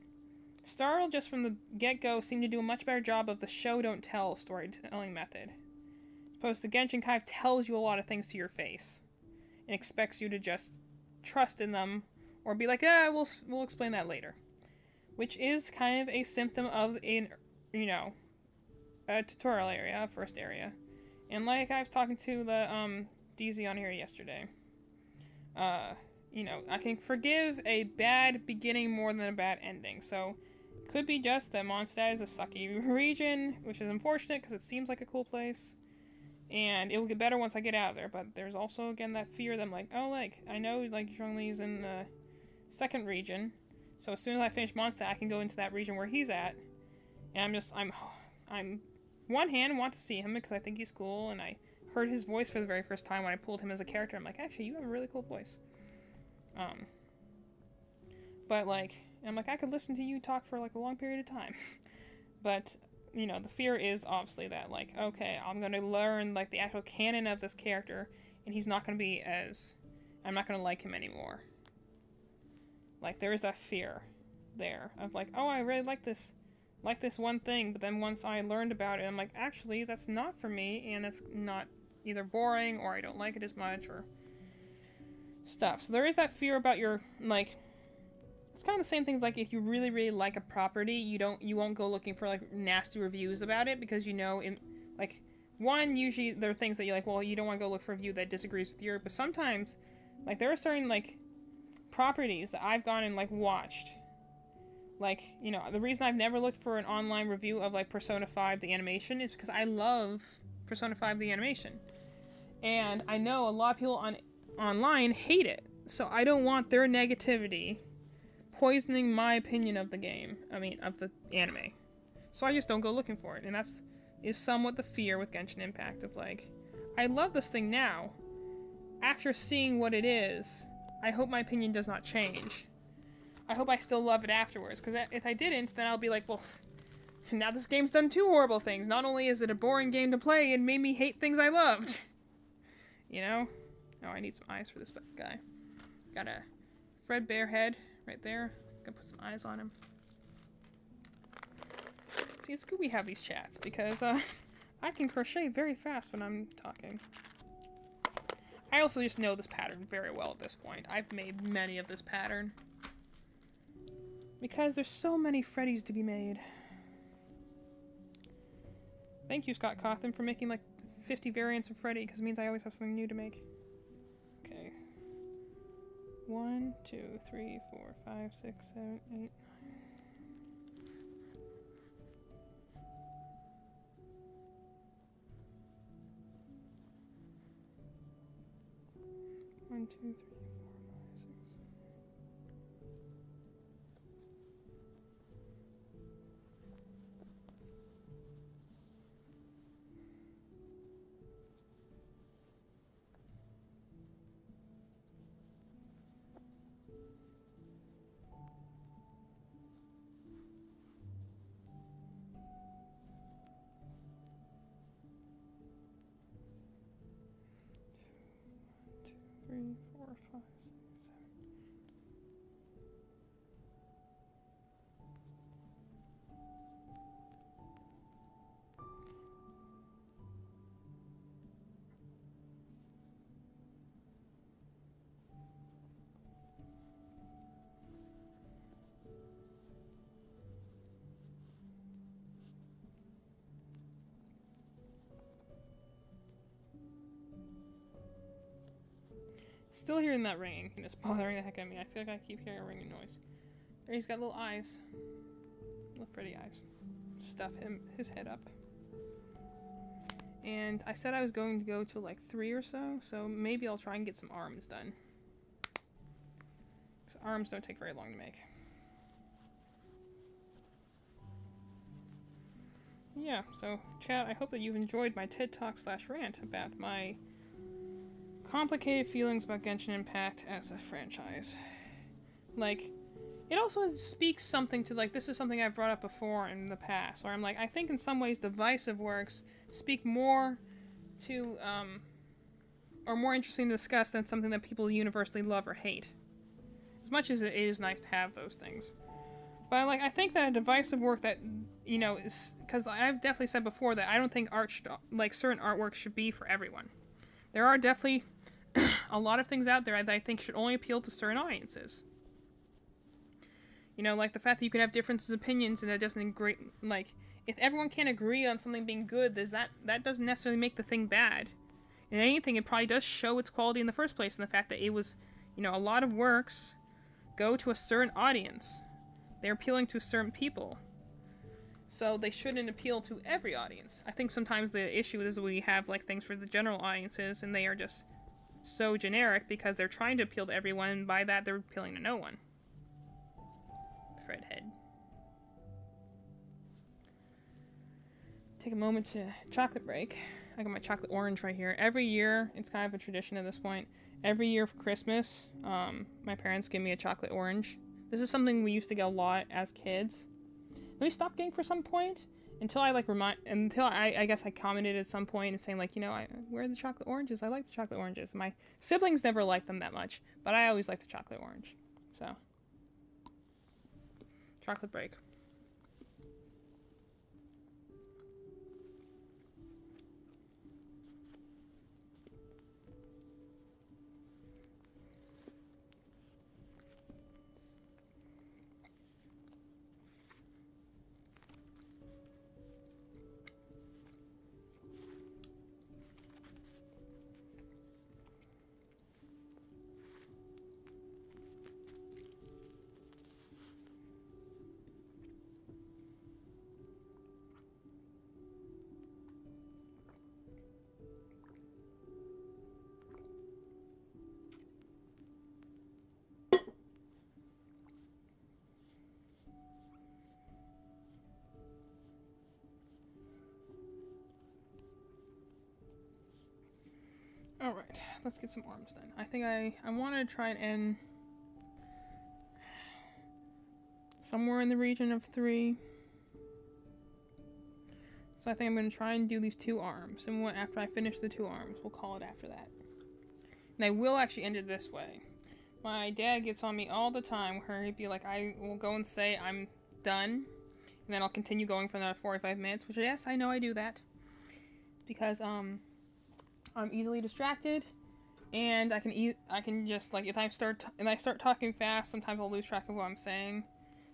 Startle, just from the get-go, seemed to do a much better job of the show-don't-tell storytelling method. As opposed to Genshin kind of tells you a lot of things to your face. And expects you to just trust in them. Or be like, we'll explain that later. Which is kind of a symptom of a tutorial area, first area. And like I was talking to the DZ on here yesterday. I can forgive a bad beginning more than a bad ending. So, could be just that Mondstadt is a sucky region, which is unfortunate because it seems like a cool place. And it will get better once I get out of there. But there's also, again, that fear that I'm like, I know, Zhongli's in the second region. So as soon as I finish Mondstadt, I can go into that region where he's at. And I'm one hand want to see him because I think he's cool. And I heard his voice for the very first time when I pulled him as a character. I'm like, actually, you have a really cool voice. But I'm like, I could listen to you talk for a long period of time. But, the fear is obviously that, okay, I'm going to learn, the actual canon of this character, and he's not going to be I'm not going to like him anymore. There is that fear there of, I really like this one thing, but then once I learned about it, I'm like, actually, that's not for me, and it's not either boring, or I don't like it as much, or stuff. So there is that fear about your, it's kind of the same things if you really, really like a property, you won't go looking for, nasty reviews about it, because one, usually there are things that you're well, you don't want to go look for a review that disagrees with yours, but sometimes, there are certain, properties that I've gone and, watched. The reason I've never looked for an online review of, Persona 5 the animation is because I love Persona 5 the animation. And I know a lot of people online hate it, so I don't want their negativity poisoning my opinion of the game. Of the anime. So I just don't go looking for it, and is somewhat the fear with Genshin Impact of I love this thing now. After seeing what it is, I hope my opinion does not change. I hope I still love it afterwards, because if I didn't, then I'll be like, well, now this game's done two horrible things. Not only is it a boring game to play, it made me hate things I loved. Oh, I need some eyes for this guy. Got a Fredbear head right there. Gotta put some eyes on him. See, it's good we have these chats, because I can crochet very fast when I'm talking. I also just know this pattern very well at this point. I've made many of this pattern. Because there's so many Freddys to be made. Thank you, Scott Cawthon, for making 50 variants of Freddy, because it means I always have something new to make. Okay. 1, 2, 3, 4, 5, 6, 7, 8, 9. 1, 2, 3, 4, 5, 6. Three, 4, 5, 6, 7. Still hearing that ringing, and it's bothering the heck out of me. I feel like I keep hearing a ringing noise. There, he's got little eyes. Little Freddy eyes. Stuff his head up. And I said I was going to go to 3 or so maybe I'll try and get some arms done. Because arms don't take very long to make. Yeah, so chat, I hope that you've enjoyed my TED Talk / rant about my complicated feelings about Genshin Impact as a franchise. It also speaks something to, this is something I've brought up before in the past, where I'm I think in some ways divisive works speak more to, or more interesting to discuss than something that people universally love or hate. As much as it is nice to have those things. But like, I think that a divisive work that, you know, is, because I've definitely said before that I don't think art like certain artwork should be for everyone. There are definitely a lot of things out there that I think should only appeal to certain audiences. You know, like the fact that you can have differences of opinions and that doesn't agree, like, if everyone can't agree on something being good, that doesn't necessarily make the thing bad. In anything, it probably does show its quality in the first place, and the fact that it was, you know, a lot of works go to a certain audience. They're appealing to certain people. So they shouldn't appeal to every audience. I think sometimes the issue is we have like things for the general audiences and they are just so generic because they're trying to appeal to everyone, and by that they're appealing to no one. Fred head. Take a moment to chocolate break. I got my chocolate orange right here. Every year, it's kind of a tradition at this point. Every year for Christmas, my parents give me a chocolate orange. This is something we used to get a lot as kids. Then we stopped getting for some point until I guess I commented at some point and saying like, you know, where are the chocolate oranges? I like the chocolate oranges. My siblings never liked them that much, but I always liked the chocolate orange. So, chocolate break. Alright, let's get some arms done. I think I want to try and end somewhere in the region of 3. So I think I'm going to try and do these 2 arms. And after I finish the 2 arms, we'll call it after that. And I will actually end it this way. My dad gets on me all the time where he'd be like, I will go and say I'm done. And then I'll continue going for another 45 minutes. Which, yes, I know I do that. Because, I'm easily distracted, and I can just like if I start talking fast, sometimes I'll lose track of what I'm saying.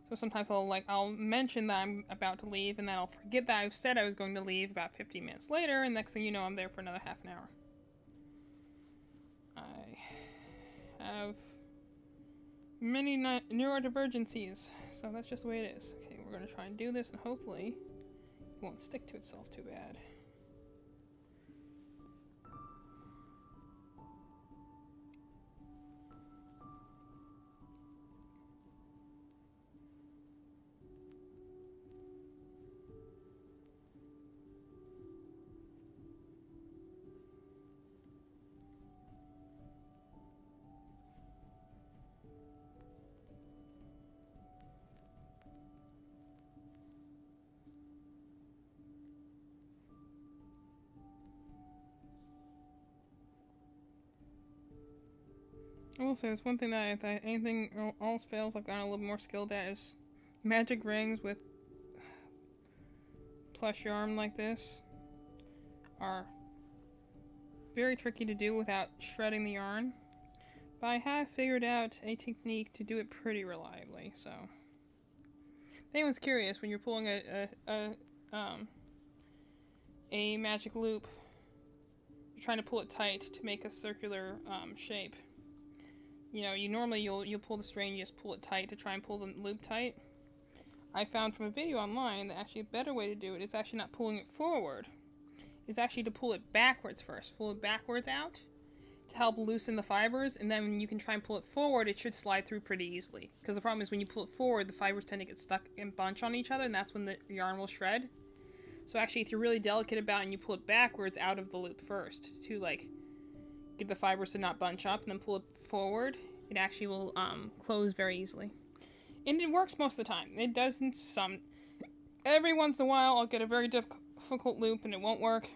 So sometimes I'll mention that I'm about to leave, and then I'll forget that I said I was going to leave about 15 minutes later, and next thing you know, I'm there for another half an hour. I have many neurodivergencies, so that's just the way it is. Okay, we're gonna try and do this, and hopefully it won't stick to itself too bad. I will say there's one thing that if anything else fails, I've gotten a little more skilled at is magic rings with plush yarn like this are very tricky to do without shredding the yarn. But I have figured out a technique to do it pretty reliably, so if anyone's curious, when you're pulling a magic loop, you're trying to pull it tight to make a circular shape. You know, you'll pull the string, you just pull it tight to try and pull the loop tight. I found from a video online that actually a better way to do it is actually not pulling it forward. It's actually to pull it backwards first. Pull it backwards out to help loosen the fibers, and then when you can try and pull it forward, it should slide through pretty easily. Because the problem is when you pull it forward, the fibers tend to get stuck and bunch on each other, and that's when the yarn will shred. So actually, if you're really delicate about it and you pull it backwards out of the loop first to like get the fibers to not bunch up and then pull it forward, it actually will close very easily. And it works most of the time. It doesn't every once in a while I'll get a very difficult loop and it won't work.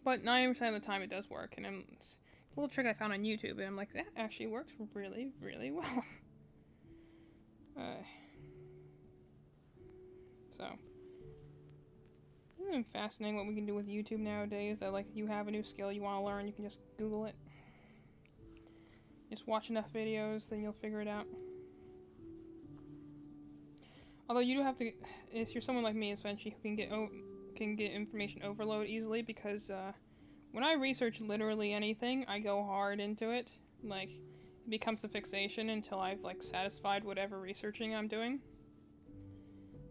But 90% of the time it does work, and it's a little trick I found on YouTube, and I'm like, that actually works really, really well. So, isn't it fascinating what we can do with YouTube nowadays? That, like, you have a new skill you want to learn, you can just Google it. Just watch enough videos, then you'll figure it out. Although you do have to, if you're someone like me, especially, who can get information overload easily, because when I research literally anything, I go hard into it. Like, it becomes a fixation until I've, like, satisfied whatever researching I'm doing.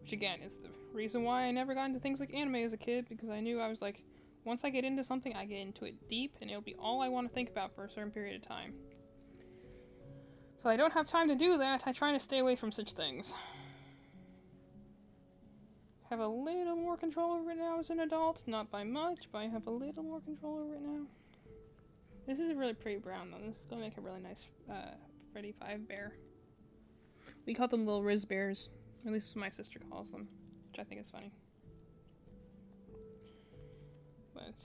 Which, again, is the reason why I never got into things like anime as a kid, because I knew I was like, once I get into something, I get into it deep, and it'll be all I want to think about for a certain period of time. So I don't have time to do that. I try to stay away from such things. I have a little more control over it now as an adult. Not by much, but I have a little more control over it now. This is a really pretty brown, though. This is going to make a really nice Freddy Fazbear. We call them little Riz Bears. At least my sister calls them, which I think is funny. But,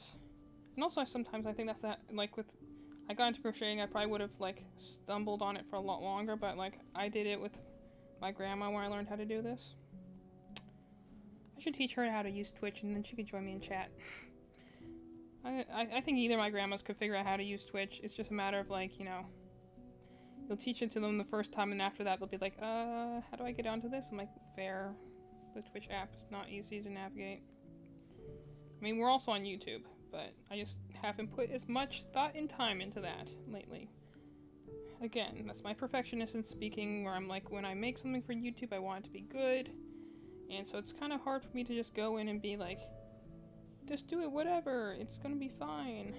and also sometimes I think that's that, like with, I got into crocheting, I probably would have like stumbled on it for a lot longer, but like I did it with my grandma when I learned how to do this. I should teach her how to use Twitch and then she could join me in chat. I think either my grandmas could figure out how to use Twitch. It's just a matter of like, you know, you'll teach it to them the first time and after that they'll be like, how do I get onto this? I'm like, fair. The Twitch app is not easy to navigate. I mean, we're also on YouTube, but I just haven't put as much thought and time into that lately. Again, that's my perfectionist speaking, where I'm like, when I make something for YouTube, I want it to be good. And so it's kind of hard for me to just go in and be like, just do it, whatever, it's gonna be fine.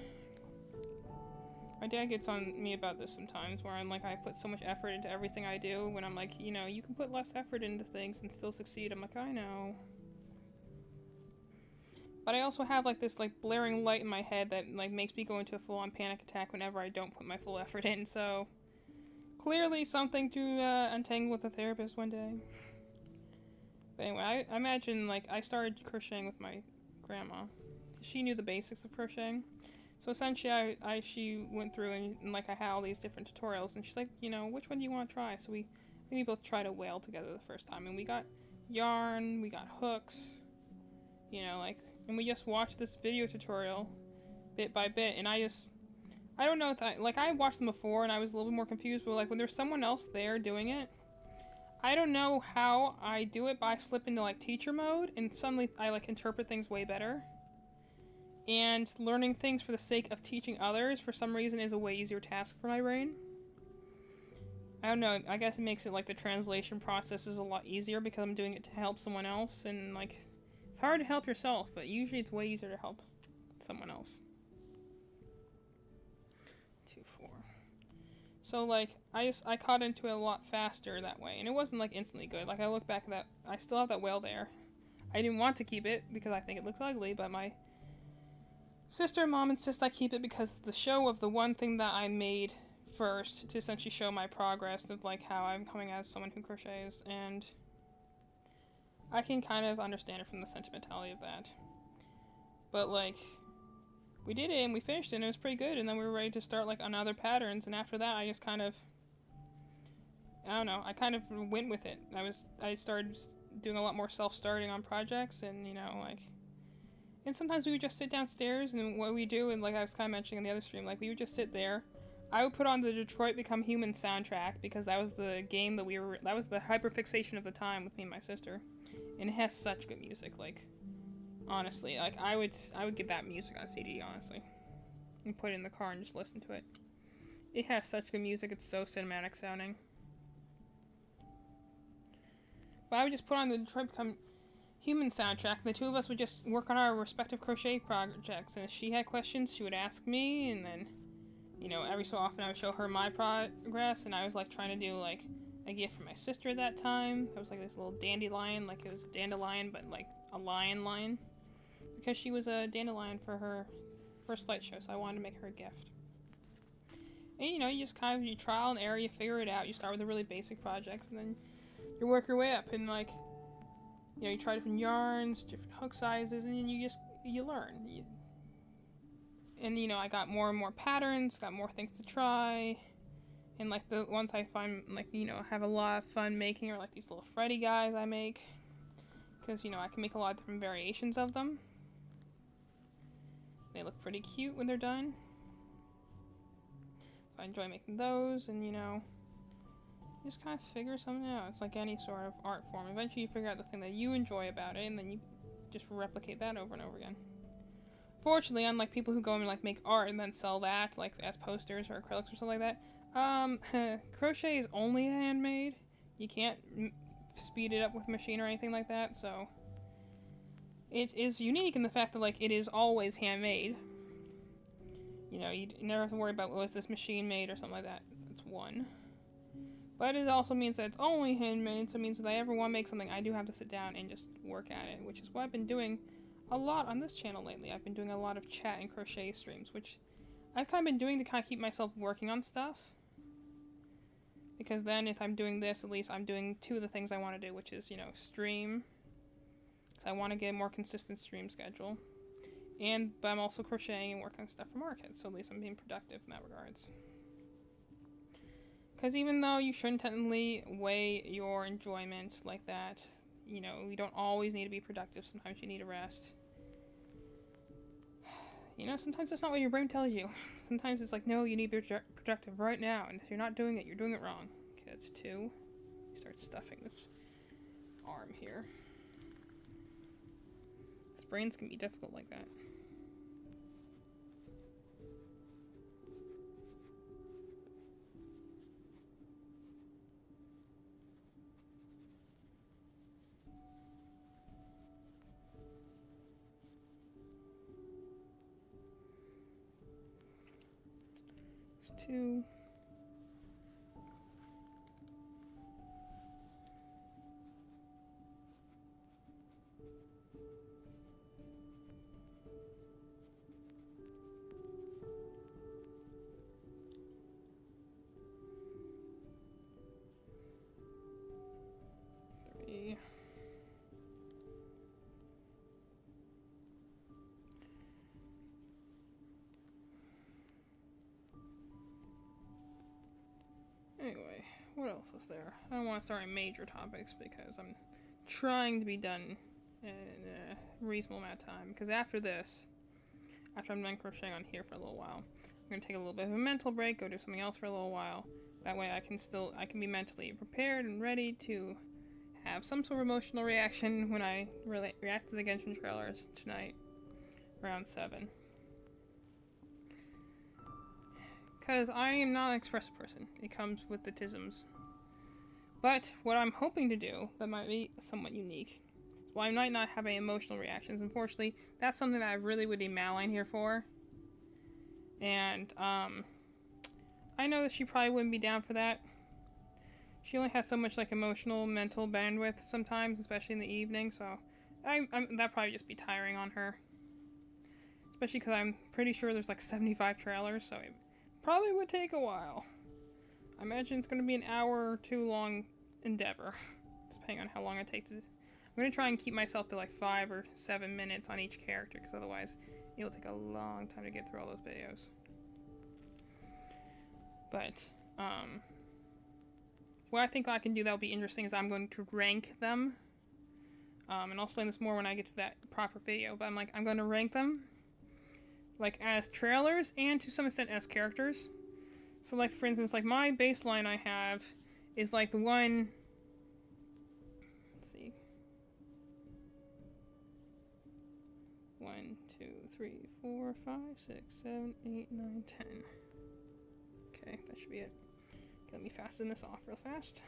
My dad gets on me about this sometimes, where I'm like, I put so much effort into everything I do, when I'm like, you know, you can put less effort into things and still succeed. I'm like, I know. But I also have like this like blaring light in my head that like makes me go into a full-on panic attack whenever I don't put my full effort in, so clearly something to untangle with a therapist one day. But anyway, I imagine like I started crocheting with my grandma. She knew the basics of crocheting. So essentially she went through and like I had all these different tutorials and she's like, you know, which one do you want to try? So we both tried a whale together the first time and we got yarn, we got hooks, you know, like, and we just watched this video tutorial bit by bit, and I don't know if like, I watched them before and I was a little bit more confused, but like when there's someone else there doing it, I don't know how I do it, but I slip into like teacher mode and suddenly I like interpret things way better. And learning things for the sake of teaching others for some reason is a way easier task for my brain. I don't know, I guess it makes it like the translation process is a lot easier because I'm doing it to help someone else, and like it's hard to help yourself, but usually it's way easier to help someone else. 2-4. So like I caught into it a lot faster that way, and it wasn't like instantly good. Like I look back at that, I still have that whale there. I didn't want to keep it because I think it looks ugly, but my sister and mom insist I keep it because the show of the one thing that I made first to essentially show my progress of like how I'm coming as someone who crochets, and I can kind of understand it from the sentimentality of that. But like, we did it and we finished it and it was pretty good, and then we were ready to start like on other patterns, and after that I just kind of, I don't know, I kind of went with it. I started doing a lot more self-starting on projects, and you know, like, and sometimes we would just sit downstairs, and what we do, and like I was kind of mentioning in the other stream, like we would just sit there. I would put on the Detroit Become Human soundtrack because that was the game that that was the hyperfixation of the time with me and my sister. And it has such good music, like, honestly, like, I would get that music on CD, honestly, and put it in the car and just listen to it. It has such good music, it's so cinematic sounding. But I would just put on the Detroit Become Human soundtrack, and the two of us would just work on our respective crochet projects, and if she had questions, she would ask me, and then, you know, every so often I would show her my progress, and I was, like, trying to do, like, a gift for my sister at that time. That was like this little dandelion, like it was a dandelion, but like a lion, because she was a dandelion for her first flight show, so I wanted to make her a gift. And you know, you just kind of, you trial and error, you figure it out. You start with the really basic projects, and then you work your way up, and like, you know, you try different yarns, different hook sizes, and then you learn. And you know, I got more and more patterns, got more things to try. And like the ones I find, like, you know, have a lot of fun making are like these little Freddy guys I make. because, you know, I can make a lot of different variations of them. They look pretty cute when they're done. So I enjoy making those, and, you know, just kind of figure something out. It's like any sort of art form. Eventually you figure out the thing that you enjoy about it, and then you just replicate that over and over again. Fortunately, unlike people who go and like make art and then sell that like as posters or acrylics or something like that, crochet is only handmade. You can't speed it up with a machine or anything like that, so it is unique in the fact that like it is always handmade. You know, you never have to worry about, was this machine made or something like that. That's one. But it also means that it's only handmade, so it means that if I ever want to make something, I do have to sit down and just work at it, which is what I've been doing a lot on this channel lately. I've been doing a lot of chat and crochet streams, which I've kind of been doing to kind of keep myself working on stuff. Because then if I'm doing this, at least I'm doing two of the things I want to do, which is, you know, stream. So I want to get a more consistent stream schedule. But I'm also crocheting and working on stuff for market, so at least I'm being productive in that regards. Because even though you shouldn't technically weigh your enjoyment like that, you know, you don't always need to be productive. Sometimes you need a rest. You know, sometimes that's not what your brain tells you. Sometimes it's like, no, you need to be productive right now, and if you're not doing it, you're doing it wrong. Okay, that's two. Start stuffing this arm here. This brains can be difficult like that. Two. Three. Anyway, what else is there? I don't want to start on major topics because I'm trying to be done in a reasonable amount of time. Because after this, after I'm done crocheting on here for a little while, I'm going to take a little bit of a mental break, go do something else for a little while. That way I can be mentally prepared and ready to have some sort of emotional reaction when I react to the Genshin trailers tonight, around 7. Because I am not an expressive person. It comes with the tisms. But what I'm hoping to do that might be somewhat unique, while I might not have any emotional reactions, unfortunately, that's something that I really would need Madeline here for. And, I know that she probably wouldn't be down for that. She only has so much, like, emotional, mental bandwidth sometimes, especially in the evening, so that'd probably just be tiring on her. Especially because I'm pretty sure there's, like, 75 trailers, so it probably would take a while. I imagine it's going to be an hour or two long endeavor, depending on how long it takes. I'm going to try and keep myself to like 5 or 7 minutes on each character, because otherwise it'll take a long time to get through all those videos. But, what I think I can do that will be interesting is I'm going to rank them. And I'll explain this more when I get to that proper video, but I'm going to rank them like as trailers and to some extent as characters. So like for instance, like my baseline I have is like the one, let's see, 1, 2, 3, 4, 5, 6, 7, 8, 9, 10. Okay, that should be it. Okay, let me fasten this off real fast.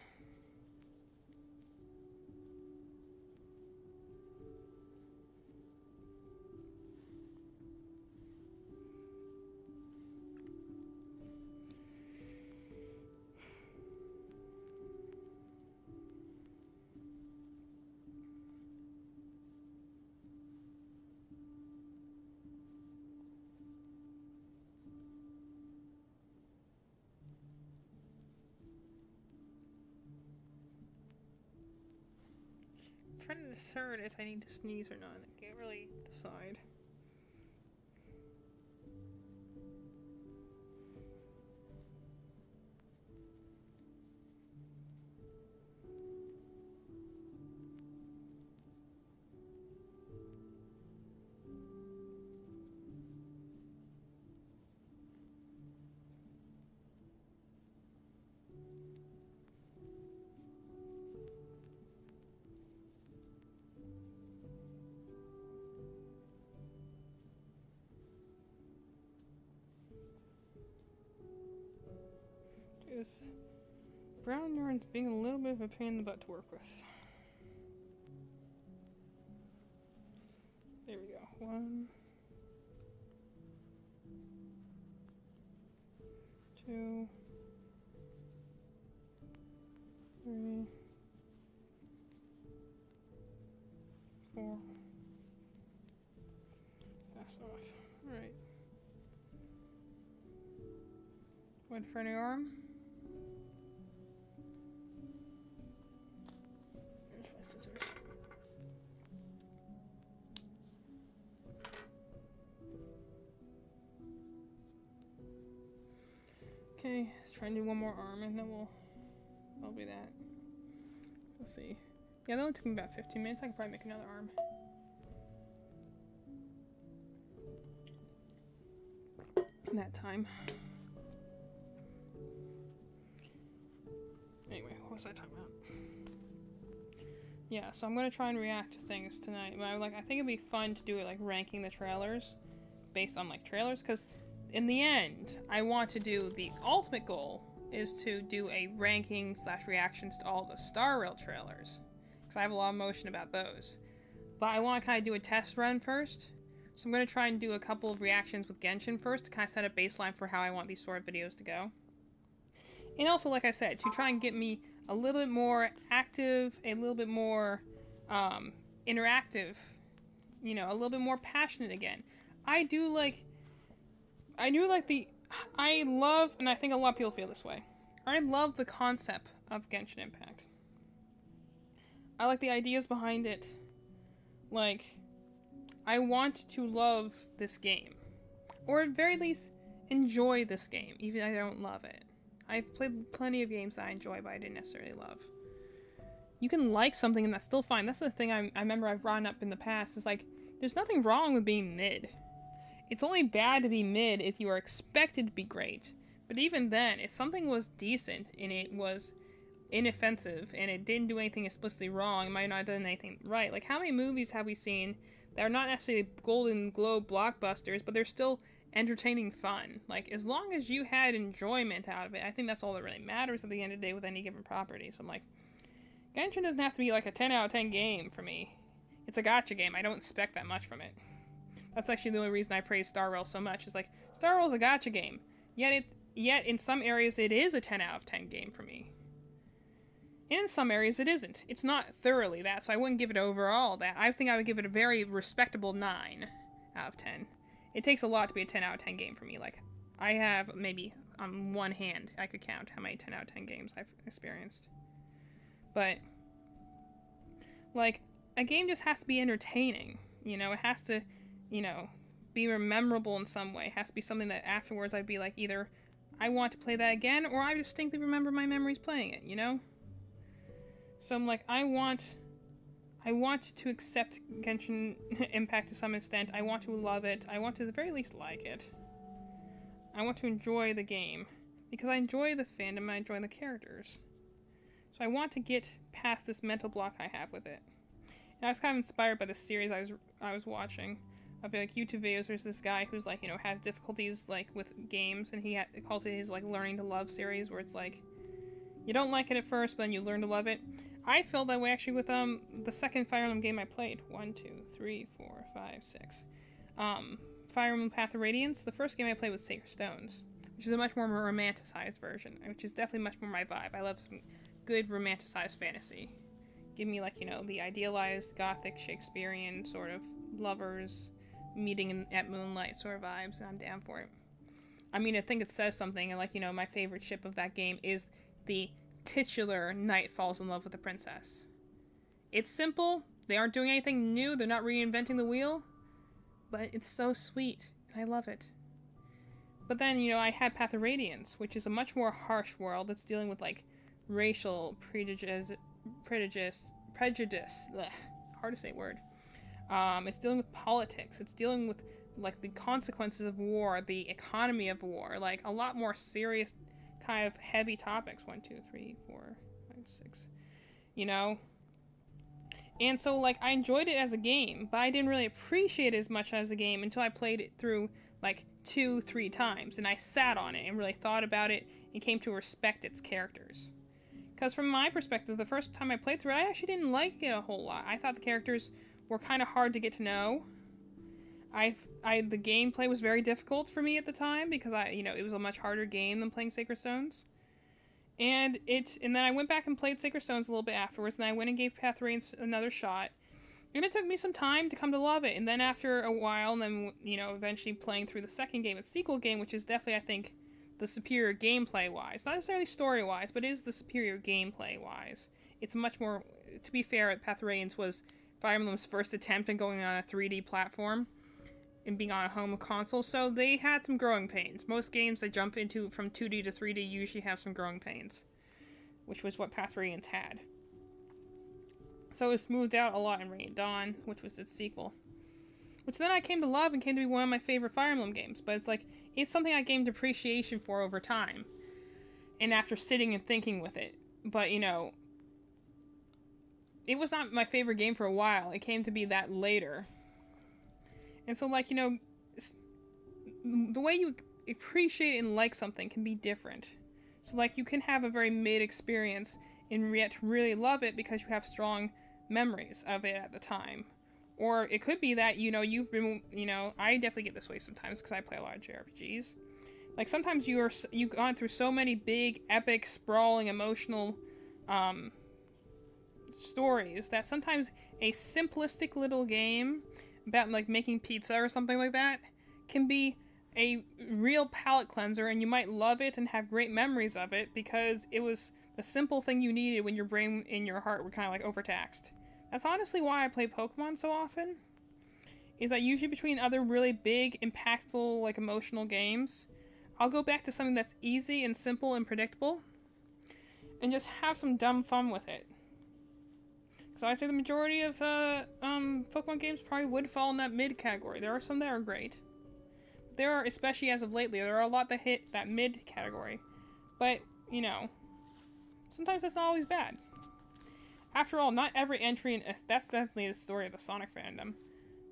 I'm trying to discern if I need to sneeze or not. I can't really decide. this brown yarn's being a little bit of a pain in the butt to work with. There we go. 1, 2, 3, 4. That's off. Alright. Wait for any arm. There's my scissors. Okay, let's try and do one more arm and then that'll be that. Let's see. Yeah, that only took me about 15 minutes. I could probably make another arm. In that time. Anyway, what was I talking about? Yeah, so I'm gonna try and react to things tonight. But I think it'd be fun to do it like ranking the trailers based on like trailers, because in the end, I want to do the ultimate goal is to do a ranking / reactions to all the Star Rail trailers, because I have a lot of emotion about those. But I want to kind of do a test run first, so I'm going to try and do a couple of reactions with Genshin first to kind of set a baseline for how I want these sort of videos to go. And also, like I said, to try and get me a little bit more active, a little bit more interactive, you know, a little bit more passionate again. I love, and I think a lot of people feel this way, I love the concept of Genshin Impact. I like the ideas behind it. Like, I want to love this game. Or at very least, enjoy this game, even if I don't love it. I've played plenty of games that I enjoy, but I didn't necessarily love. You can like something and that's still fine. That's the thing I remember I've brought up in the past, is like, there's nothing wrong with being mid. It's only bad to be mid if you are expected to be great. But even then, if something was decent and it was inoffensive and it didn't do anything explicitly wrong, it might not have done anything right. Like, how many movies have we seen that are not necessarily Golden Globe blockbusters, but they're still entertaining fun? Like, as long as you had enjoyment out of it, I think that's all that really matters at the end of the day with any given property. So I'm like, Genshin doesn't have to be like a 10 out of 10 game for me. It's a gacha game. I don't expect that much from it. That's actually the only reason I praise Star Rail so much. Is like, Star Rail is a gacha game. Yet in some areas it is a 10 out of 10 game for me. In some areas it isn't. It's not thoroughly that, so I wouldn't give it overall that. I think I would give it a very respectable 9 out of 10. It takes a lot to be a 10 out of 10 game for me. Like, I have maybe on one hand I could count how many 10 out of 10 games I've experienced. But, like, a game just has to be entertaining. You know, it has to, you know, be memorable in some way. It has to be something that afterwards I'd be like, either I want to play that again, or I distinctly remember my memories playing it, you know? So I'm like, I want to accept Genshin Impact to some extent. I want to love it. I want to at the very least like it. I want to enjoy the game, because I enjoy the fandom, I enjoy the characters. So I want to get past this mental block I have with it. And I was kind of inspired by the series I was watching. Of like YouTube videos, there's this guy who's like, you know, has difficulties like with games, and he calls it his like learning to love series, where it's like, you don't like it at first, but then you learn to love it. I felt that way actually with the second Fire Emblem game I played. 1, 2, 3, 4, 5, 6. Fire Emblem Path of Radiance. The first game I played was Sacred Stones, which is a much more romanticized version, which is definitely much more my vibe. I love some good romanticized fantasy. Give me like, you know, the idealized gothic Shakespearean sort of lovers meeting at moonlight sort of vibes, and I'm down for it. I mean, I think it says something, and like, you know, my favorite ship of that game is the titular knight falls in love with the princess. It's simple, they aren't doing anything new, they're not reinventing the wheel, but it's so sweet, and I love it. But then, you know, I had Path of Radiance, which is a much more harsh world. It's dealing with like racial prejudice, ugh, hard to say word. It's dealing with politics. It's dealing with like the consequences of war, the economy of war, like a lot more serious kind of heavy topics. 1, 2, 3, 4, 5, 6, you know? And so like I enjoyed it as a game, but I didn't really appreciate it as much as a game until I played it through like 2-3 times, and I sat on it and really thought about it and came to respect its characters. Because from my perspective, the first time I played through it, I actually didn't like it a whole lot. I thought the characters were kind of hard to get to know. The gameplay was very difficult for me at the time because it was a much harder game than playing Sacred Stones. And then I went back and played Sacred Stones a little bit afterwards, and then I went and gave Pathray another shot. And it took me some time to come to love it. And then after a while, and then, eventually playing through the second game, its sequel game, which is definitely, I think, the superior gameplay-wise. Not necessarily story-wise, but is the superior gameplay-wise. It's much more, to be fair, Pathray was Fire Emblem's first attempt at going on a 3D platform and being on a home console, so they had some growing pains. Most games they jump into from 2D to 3D usually have some growing pains, which was what Pathray had. So it was smoothed out a lot in Radiant Dawn, which was its sequel. Which then I came to love and came to be one of my favorite Fire Emblem games, but it's something I gained appreciation for over time. And after sitting and thinking with it. But, it was not my favorite game for a while. It came to be that later. And so, the way you appreciate and like something can be different. So, you can have a very mid experience and yet really love it because you have strong memories of it at the time. Or it could be that, you've been, I definitely get this way sometimes because I play a lot of JRPGs. Sometimes you've gone through so many big, epic, sprawling, emotional stories that sometimes a simplistic little game about, making pizza or something like that can be a real palate cleanser, and you might love it and have great memories of it because it was the simple thing you needed when your brain and your heart were kind of, overtaxed. That's honestly why I play Pokemon so often, is that usually between other really big, impactful, emotional games, I'll go back to something that's easy and simple and predictable, and just have some dumb fun with it. So I say the majority of Pokemon games probably would fall in that mid category. There are some that are great. There are, especially as of lately, there are a lot that hit that mid category. But, sometimes that's not always bad. After all, not every entry, that's definitely the story of the Sonic fandom.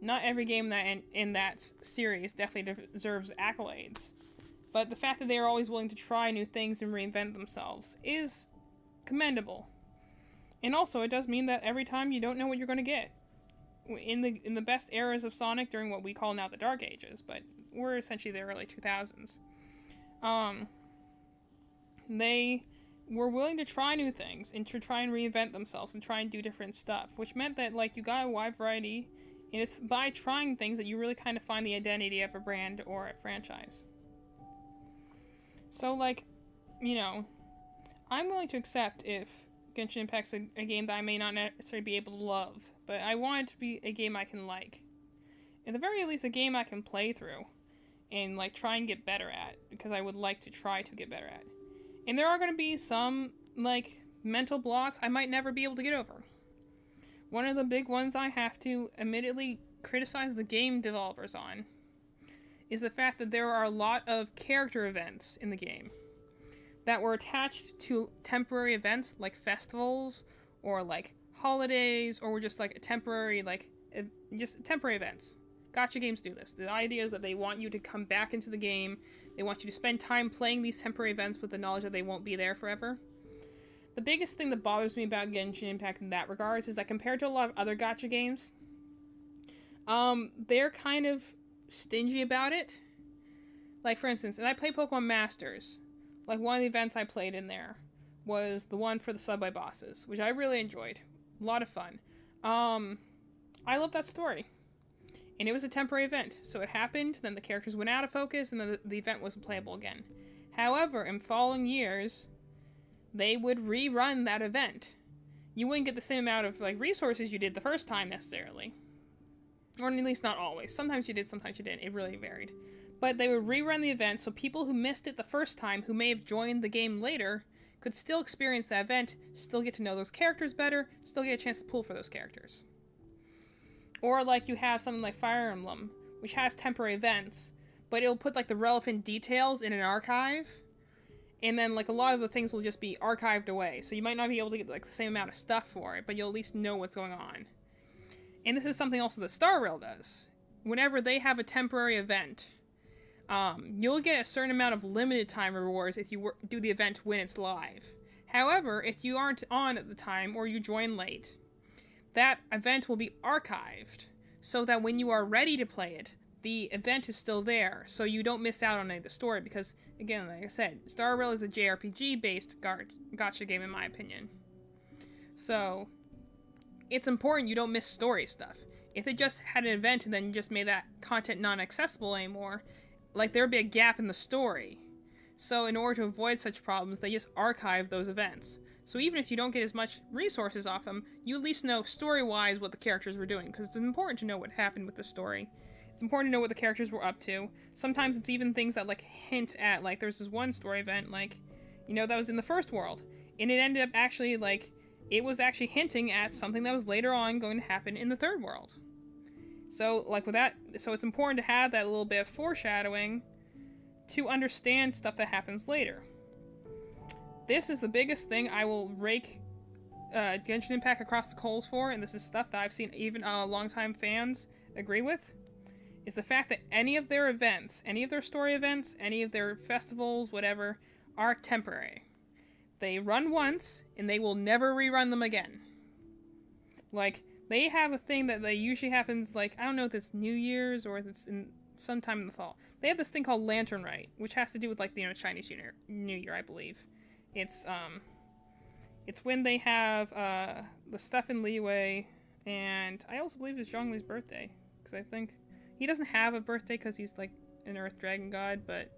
Not every game in that series definitely deserves accolades. But the fact that they are always willing to try new things and reinvent themselves is commendable. And also, it does mean that every time you don't know what you're going to get. In the best eras of Sonic, during what we call now the Dark Ages, but we're essentially the early 2000s, they were willing to try new things and to try and reinvent themselves and try and do different stuff, which meant that, you got a wide variety, and it's by trying things that you really kind of find the identity of a brand or a franchise. So, I'm willing to accept if Genshin Impact's a game that I may not necessarily be able to love, but I want it to be a game I can like. At the very least, a game I can play through and, try and get better at, because I would like to try to get better at. And there are going to be some, mental blocks I might never be able to get over. One of the big ones I have to admittedly criticize the game developers on is the fact that there are a lot of character events in the game that were attached to temporary events like festivals or holidays, or were just temporary events. Gacha games do this. The idea is that they want you to come back into the game. They want you to spend time playing these temporary events with the knowledge that they won't be there forever. The biggest thing that bothers me about Genshin Impact in that regards is that compared to a lot of other gacha games, they're kind of stingy about it. For instance, and I play Pokemon Masters. One of the events I played in there was the one for the subway bosses, which I really enjoyed. A lot of fun. I love that story. And it was a temporary event, so it happened, then the characters went out of focus, and then the event wasn't playable again. However, in following years, they would rerun that event. You wouldn't get the same amount of resources you did the first time necessarily. Or at least not always. Sometimes you did, sometimes you didn't. It really varied. But they would rerun the event, so people who missed it the first time, who may have joined the game later, could still experience that event, still get to know those characters better, still get a chance to pull for those characters. Or you have something like Fire Emblem, which has temporary events, but it'll put the relevant details in an archive, and then a lot of the things will just be archived away, so you might not be able to get the same amount of stuff for it, but you'll at least know what's going on. And this is something also that Star Rail does. Whenever they have a temporary event, you'll get a certain amount of limited time rewards if you do the event when it's live. However, if you aren't on at the time or you join late, that event will be archived so that when you are ready to play it, the event is still there, so you don't miss out on any of the story. Because, again, like I said, Star Rail is a JRPG-based gacha game, in my opinion. So, it's important you don't miss story stuff. If they just had an event and then you just made that content non-accessible anymore, like, there would be a gap in the story. So, in order to avoid such problems, they just archive those events. So even if you don't get as much resources off them, you at least know story-wise what the characters were doing, because it's important to know what happened with the story. It's important to know what the characters were up to. Sometimes it's even things that, like, hint at, like, there's this one story event, like, you know, that was in the first world. And it ended up actually, like, it was actually hinting at something that was later on going to happen in the third world. So, like, with that, so it's important to have that little bit of foreshadowing to understand stuff that happens later. This is the biggest thing I will rake Genshin Impact across the coals for, and this is stuff that I've seen even longtime fans agree with, is the fact that any of their events, any of their story events, any of their festivals, whatever, are temporary. They run once, and they will never rerun them again. Like, they have a thing that they usually happens, like, I don't know if it's New Year's or if it's in sometime in the fall. They have this thing called Lantern Rite, which has to do with, like, you know, Chinese New Year, I believe. It's when they have the stuff in Leeway, and I also believe it's Zhongli's birthday, because I think he doesn't have a birthday because he's like an Earth Dragon god, but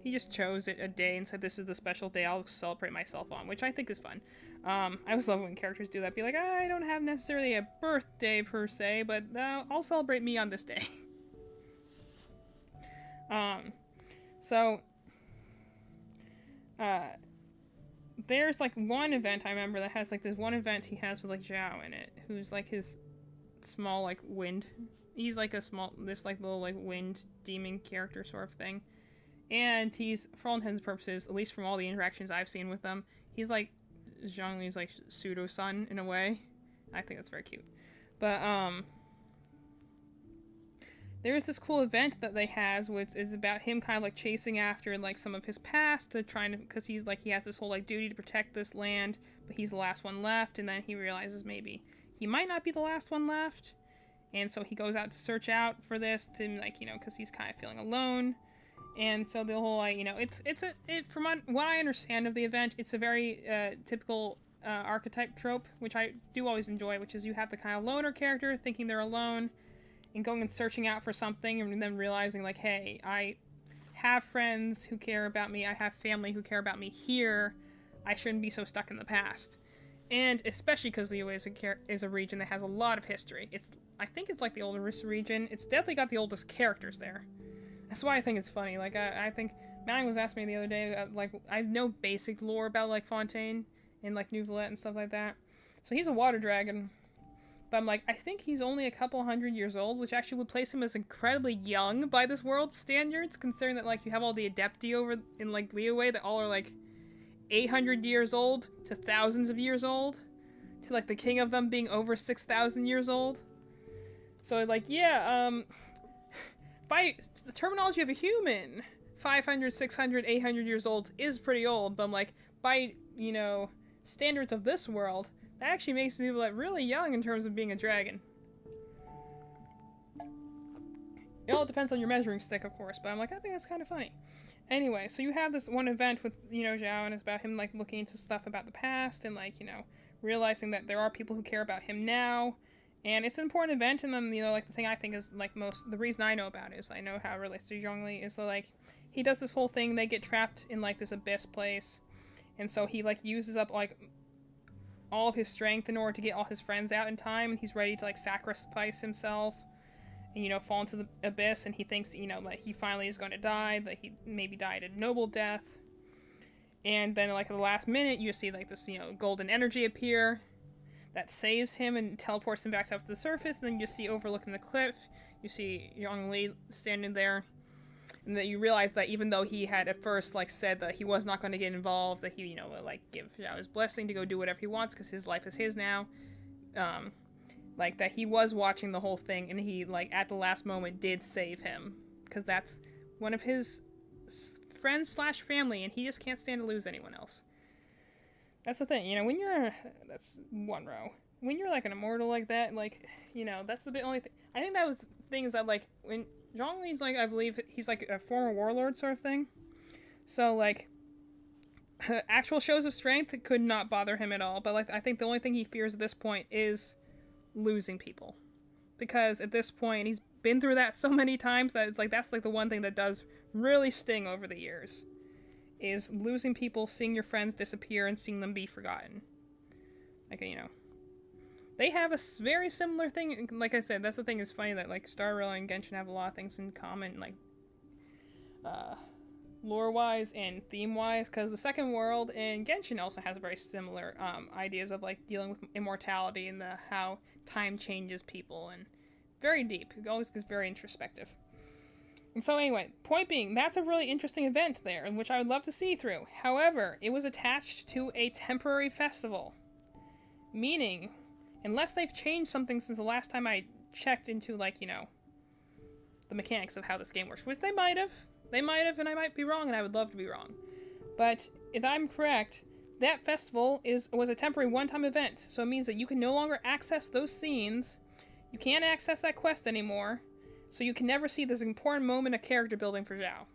he just chose it a day and said this is the special day I'll celebrate myself on, which I think is fun. I always love when characters do that, be like, I don't have necessarily a birthday per se, but I'll celebrate me on this day. There's like one event I remember that has like this one event he has with like Zhao in it, who's like his small like wind. He's like this like little like wind demon character sort of thing, and he's, for all intents and purposes, at least from all the interactions I've seen with them, he's like Zhongli's like pseudo son in a way. I think that's very cute, but there's this cool event that they has, which is about him kind of like chasing after like some of his past to try to, because he's like, he has this whole like duty to protect this land, but he's the last one left, and then he realizes maybe he might not be the last one left, and so he goes out to search out for this to, like, you know, because he's kind of feeling alone. And so the whole, like, you know, from what I understand of the event, it's a very typical archetype trope, which I do always enjoy, which is you have the kind of loner character thinking they're alone, and going and searching out for something, and then realizing, like, hey, I have friends who care about me, I have family who care about me here, I shouldn't be so stuck in the past. And especially because Liyue is a region that has a lot of history. I think it's like the oldest region. It's definitely got the oldest characters there. That's why I think it's funny. Like, I think Mang was asking me the other day, like, I have no basic lore about, like, Fontaine and, like, New Valette and stuff like that. So he's a water dragon. But I'm like, I think he's only a couple hundred years old, which actually would place him as incredibly young by this world's standards, considering that, like, you have all the Adepti over in, like, Liyue that all are, like, 800 years old to thousands of years old, to, like, the king of them being over 6,000 years old. So, like, yeah, by the terminology of a human, 500, 600, 800 years old is pretty old, but I'm like, by, you know, standards of this world, that actually makes New Valette really young in terms of being a dragon. It all depends on your measuring stick, of course, but I'm like, I think that's kind of funny. Anyway, so you have this one event with, you know, Zhao, and it's about him, like, looking into stuff about the past, and, like, you know, realizing that there are people who care about him now, and it's an important event. And then, you know, like, the thing I think is, like, the reason I know about it is I know how it relates to Zhongli, is that, like, he does this whole thing, they get trapped in, like, this abyss place, and so he, like, uses up, like, all of his strength in order to get all his friends out in time, and he's ready to, like, sacrifice himself and, you know, fall into the abyss, and he thinks, you know, like, he finally is going to die, that he maybe died a noble death. And then, like, at the last minute, you see, like, this, you know, golden energy appear that saves him and teleports him back up to the surface, and then you see, overlooking the cliff, you see Zhongli standing there, and then you realize that even though he had at first, like, said that he was not going to get involved, that he, you know, like, give Zhao his blessing to go do whatever he wants because his life is his now, like, that he was watching the whole thing, and he, like, at the last moment did save him, because that's one of his friends slash family, and he just can't stand to lose anyone else. That's the thing, you know, when you're, that's one row. When you're like an immortal like that, like, you know, that's the only thing. I think that was the thing is that, like, when Zhongli's, like, I believe he's like a former warlord sort of thing. So, like, actual shows of strength could not bother him at all. But, like, I think the only thing he fears at this point is losing people. Because at this point, he's been through that so many times that it's like, that's like the one thing that does really sting over the years. Is losing people, seeing your friends disappear, and seeing them be forgotten. Like, you know. They have a very similar thing. Like I said, that's the thing. Is funny that like Star Rail and Genshin have a lot of things in common, like lore-wise and theme-wise. Because the Second World in Genshin also has very similar ideas of like dealing with immortality and how time changes people, and very deep. It always gets very introspective. And so anyway, point being, that's a really interesting event there, in which I would love to see through. However, it was attached to a temporary festival, meaning, unless they've changed something since the last time I checked into, like, you know, the mechanics of how this game works, which they might have, and I might be wrong, and I would love to be wrong. But if I'm correct, that festival was a temporary one-time event, so it means that you can no longer access those scenes, you can't access that quest anymore, so you can never see this important moment of character building for Zhao.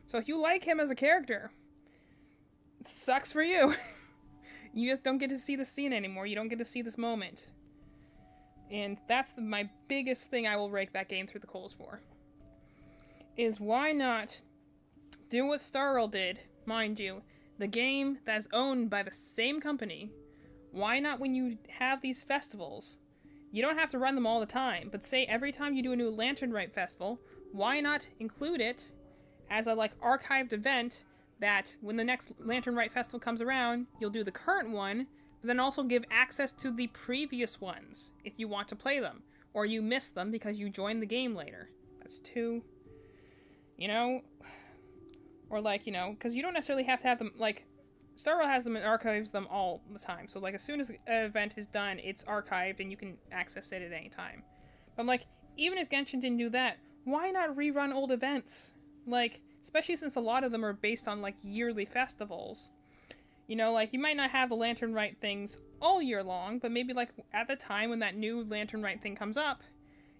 So if you like him as a character, it sucks for you. You just don't get to see the scene anymore. You don't get to see this moment. And that's my biggest thing I will rake that game through the coals for. Is why not do what Star Rail did, mind you, the game that's owned by the same company. Why not, when you have these festivals, you don't have to run them all the time, but say every time you do a new Lantern Rite festival, why not include it as a like archived event that when the next Lantern Rite festival comes around, you'll do the current one, but then also give access to the previous ones if you want to play them, or you miss them because you joined the game later. That's two, you know, or like, you know, because you don't necessarily have to have them, like, Star Rail has them and archives them all the time, so like as soon as an event is done, it's archived and you can access it at any time. But like, even if Genshin didn't do that, why not rerun old events? Like, especially since a lot of them are based on like yearly festivals. You know, like you might not have the Lantern Rite things all year long, but maybe like at the time when that new Lantern Rite thing comes up,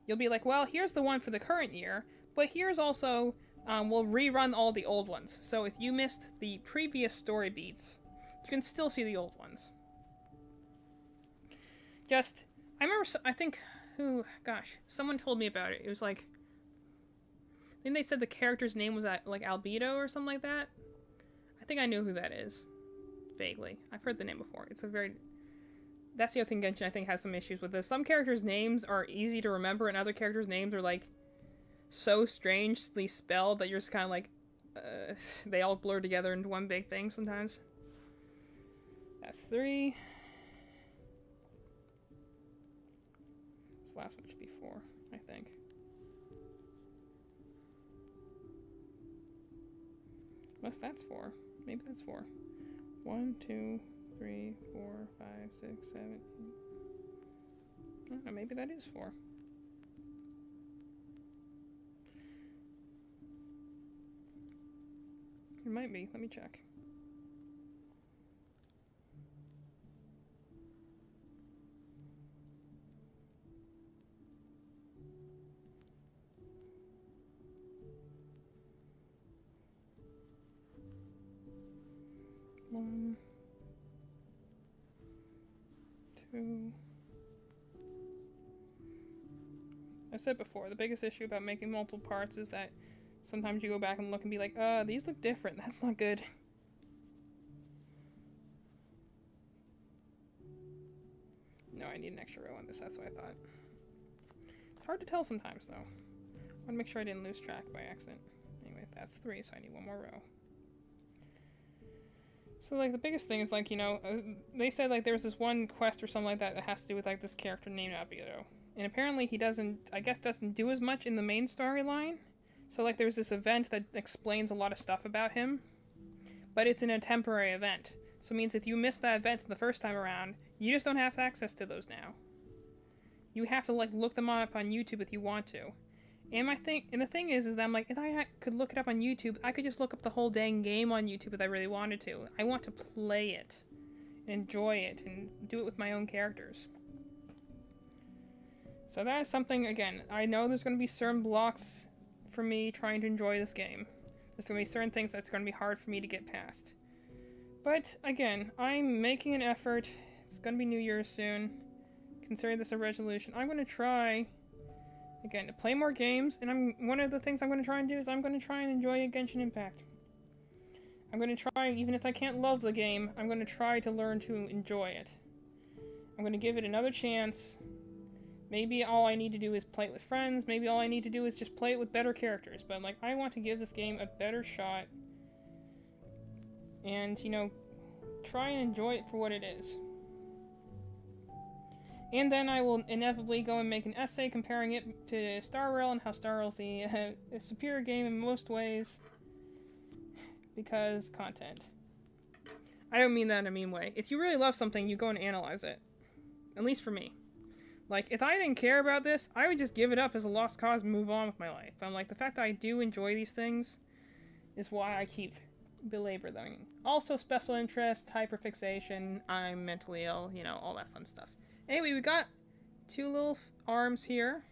you'll be like, well, here's the one for the current year, but here's also, we'll rerun all the old ones. So if you missed the previous story beats, you can still see the old ones. Just, I remember, I think, someone told me about it. It was like, I think they said the character's name was like Albedo or something like that. I think I knew who that is. Vaguely. I've heard the name before. It's a very... That's the other thing Genshin, I think, has some issues with this. Some characters' names are easy to remember, and other characters' names are, like, so strangely spelled that you're just kind of like... they all blur together into one big thing sometimes. That's 3. This last one should be 4, I think. Unless that's 4. Maybe that's 4. 1, 2, 3, 4, 5, 6, 7, 8. I don't know, maybe that is 4. It might be. Let me check. One, 2. I've said before, the biggest issue about making multiple parts is that sometimes you go back and look and be like, these look different. That's not good. No, I need an extra row on this. That's what I thought. It's hard to tell sometimes, though. I want to make sure I didn't lose track by accident. Anyway, that's 3, so I need one more row. So, like, the biggest thing is, like, you know, they said, like, there was this one quest or something like that that has to do with, like, this character named Albedo. And apparently he doesn't do as much in the main storyline. So, like, there's this event that explains a lot of stuff about him. But it's in a temporary event. So it means if you missed that event the first time around, you just don't have access to those now. You have to, like, look them up on YouTube if you want to. And the thing is that I'm like, if I could look it up on YouTube, I could just look up the whole dang game on YouTube if I really wanted to. I want to play it, and enjoy it, and do it with my own characters. So that is something, again, I know there's going to be certain blocks for me trying to enjoy this game. There's going to be certain things that's going to be hard for me to get past. But, again, I'm making an effort. It's going to be New Year's soon. Consider this a resolution. I'm going to try, again, to play more games, and one of the things I'm going to try and do is I'm going to try and enjoy Genshin Impact. I'm going to try, even if I can't love the game, I'm going to try to learn to enjoy it. I'm going to give it another chance. Maybe all I need to do is play it with friends. Maybe all I need to do is just play it with better characters. But, like, I want to give this game a better shot. And, you know, try and enjoy it for what it is. And then I will inevitably go and make an essay comparing it to Star Rail and how Star Rail's a superior game in most ways. Because content. I don't mean that in a mean way. If you really love something, you go and analyze it. At least for me. Like, if I didn't care about this, I would just give it up as a lost cause and move on with my life. I'm like, the fact that I do enjoy these things is why I keep belabor them. Also, special interest, hyperfixation, I'm mentally ill, you know, all that fun stuff. Anyway, we got two little arms here.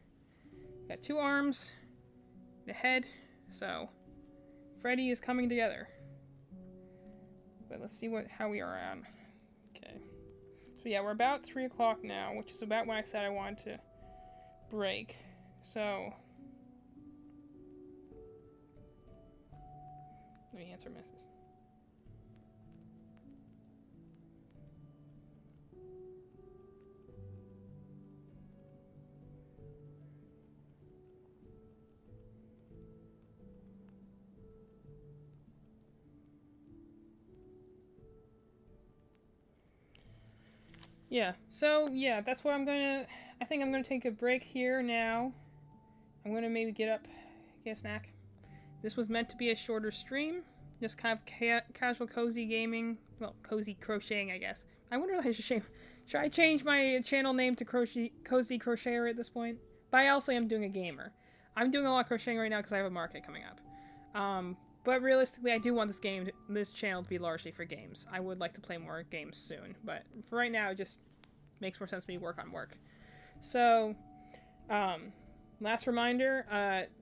Got two arms, and a head, so Freddy is coming together. But let's see how we are on. Okay. So yeah, we're about 3 o'clock now, which is about when I said I wanted to break. So let me answer messages. Yeah, so yeah, that's what I think I'm gonna take a break here now. I'm gonna maybe get up, get a snack. This was meant to be a shorter stream, just kind of casual cozy gaming, well, cozy crocheting, I guess. I wonder if I should I change my channel name to Cozy Crocheter at this point? But I also am doing a gamer. I'm doing a lot of crocheting right now because I have a market coming up. But realistically, I do want this channel to be largely for games. I would like to play more games soon, but for right now, it just makes more sense to me to work on work. So, last reminder,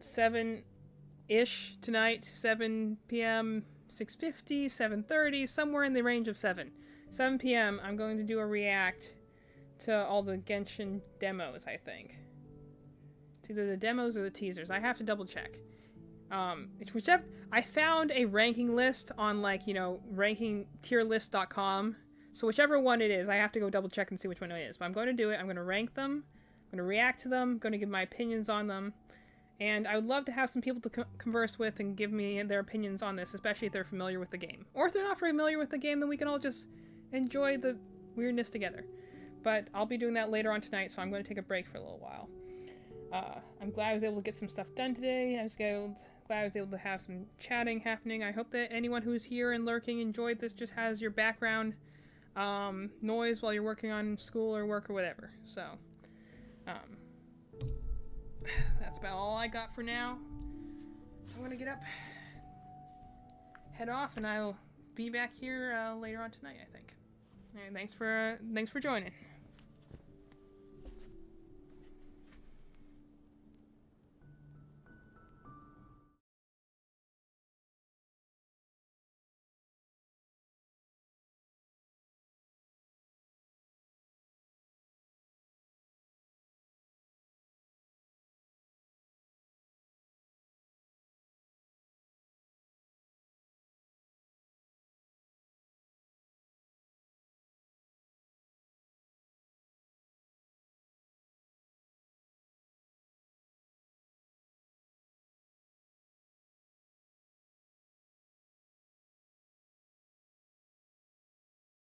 7-ish tonight, 7 p.m., 6:50, 7:30, somewhere in the range of 7. 7 p.m., I'm going to do a react to all the Genshin demos, I think. It's either the demos or the teasers. I have to double check. Whichever, I found a ranking list on, like, you know, rankingtierlist.com. So whichever one it is, I have to go double check and see which one it is. But I'm going to do it. I'm going to rank them. I'm going to react to them. I'm going to give my opinions on them. And I would love to have some people to converse with and give me their opinions on this, especially if they're familiar with the game. Or if they're not familiar with the game, then we can all just enjoy the weirdness together. But I'll be doing that later on tonight, so I'm going to take a break for a little while. I'm glad I was able to get some stuff done today. Glad I was able to have some chatting happening. I hope that anyone who's here and lurking enjoyed this, just has your background noise while you're working on school or work or whatever. So, that's about all I got for now. So I'm gonna get up, head off, and I'll be back here later on tonight, I think. All right, thanks for joining.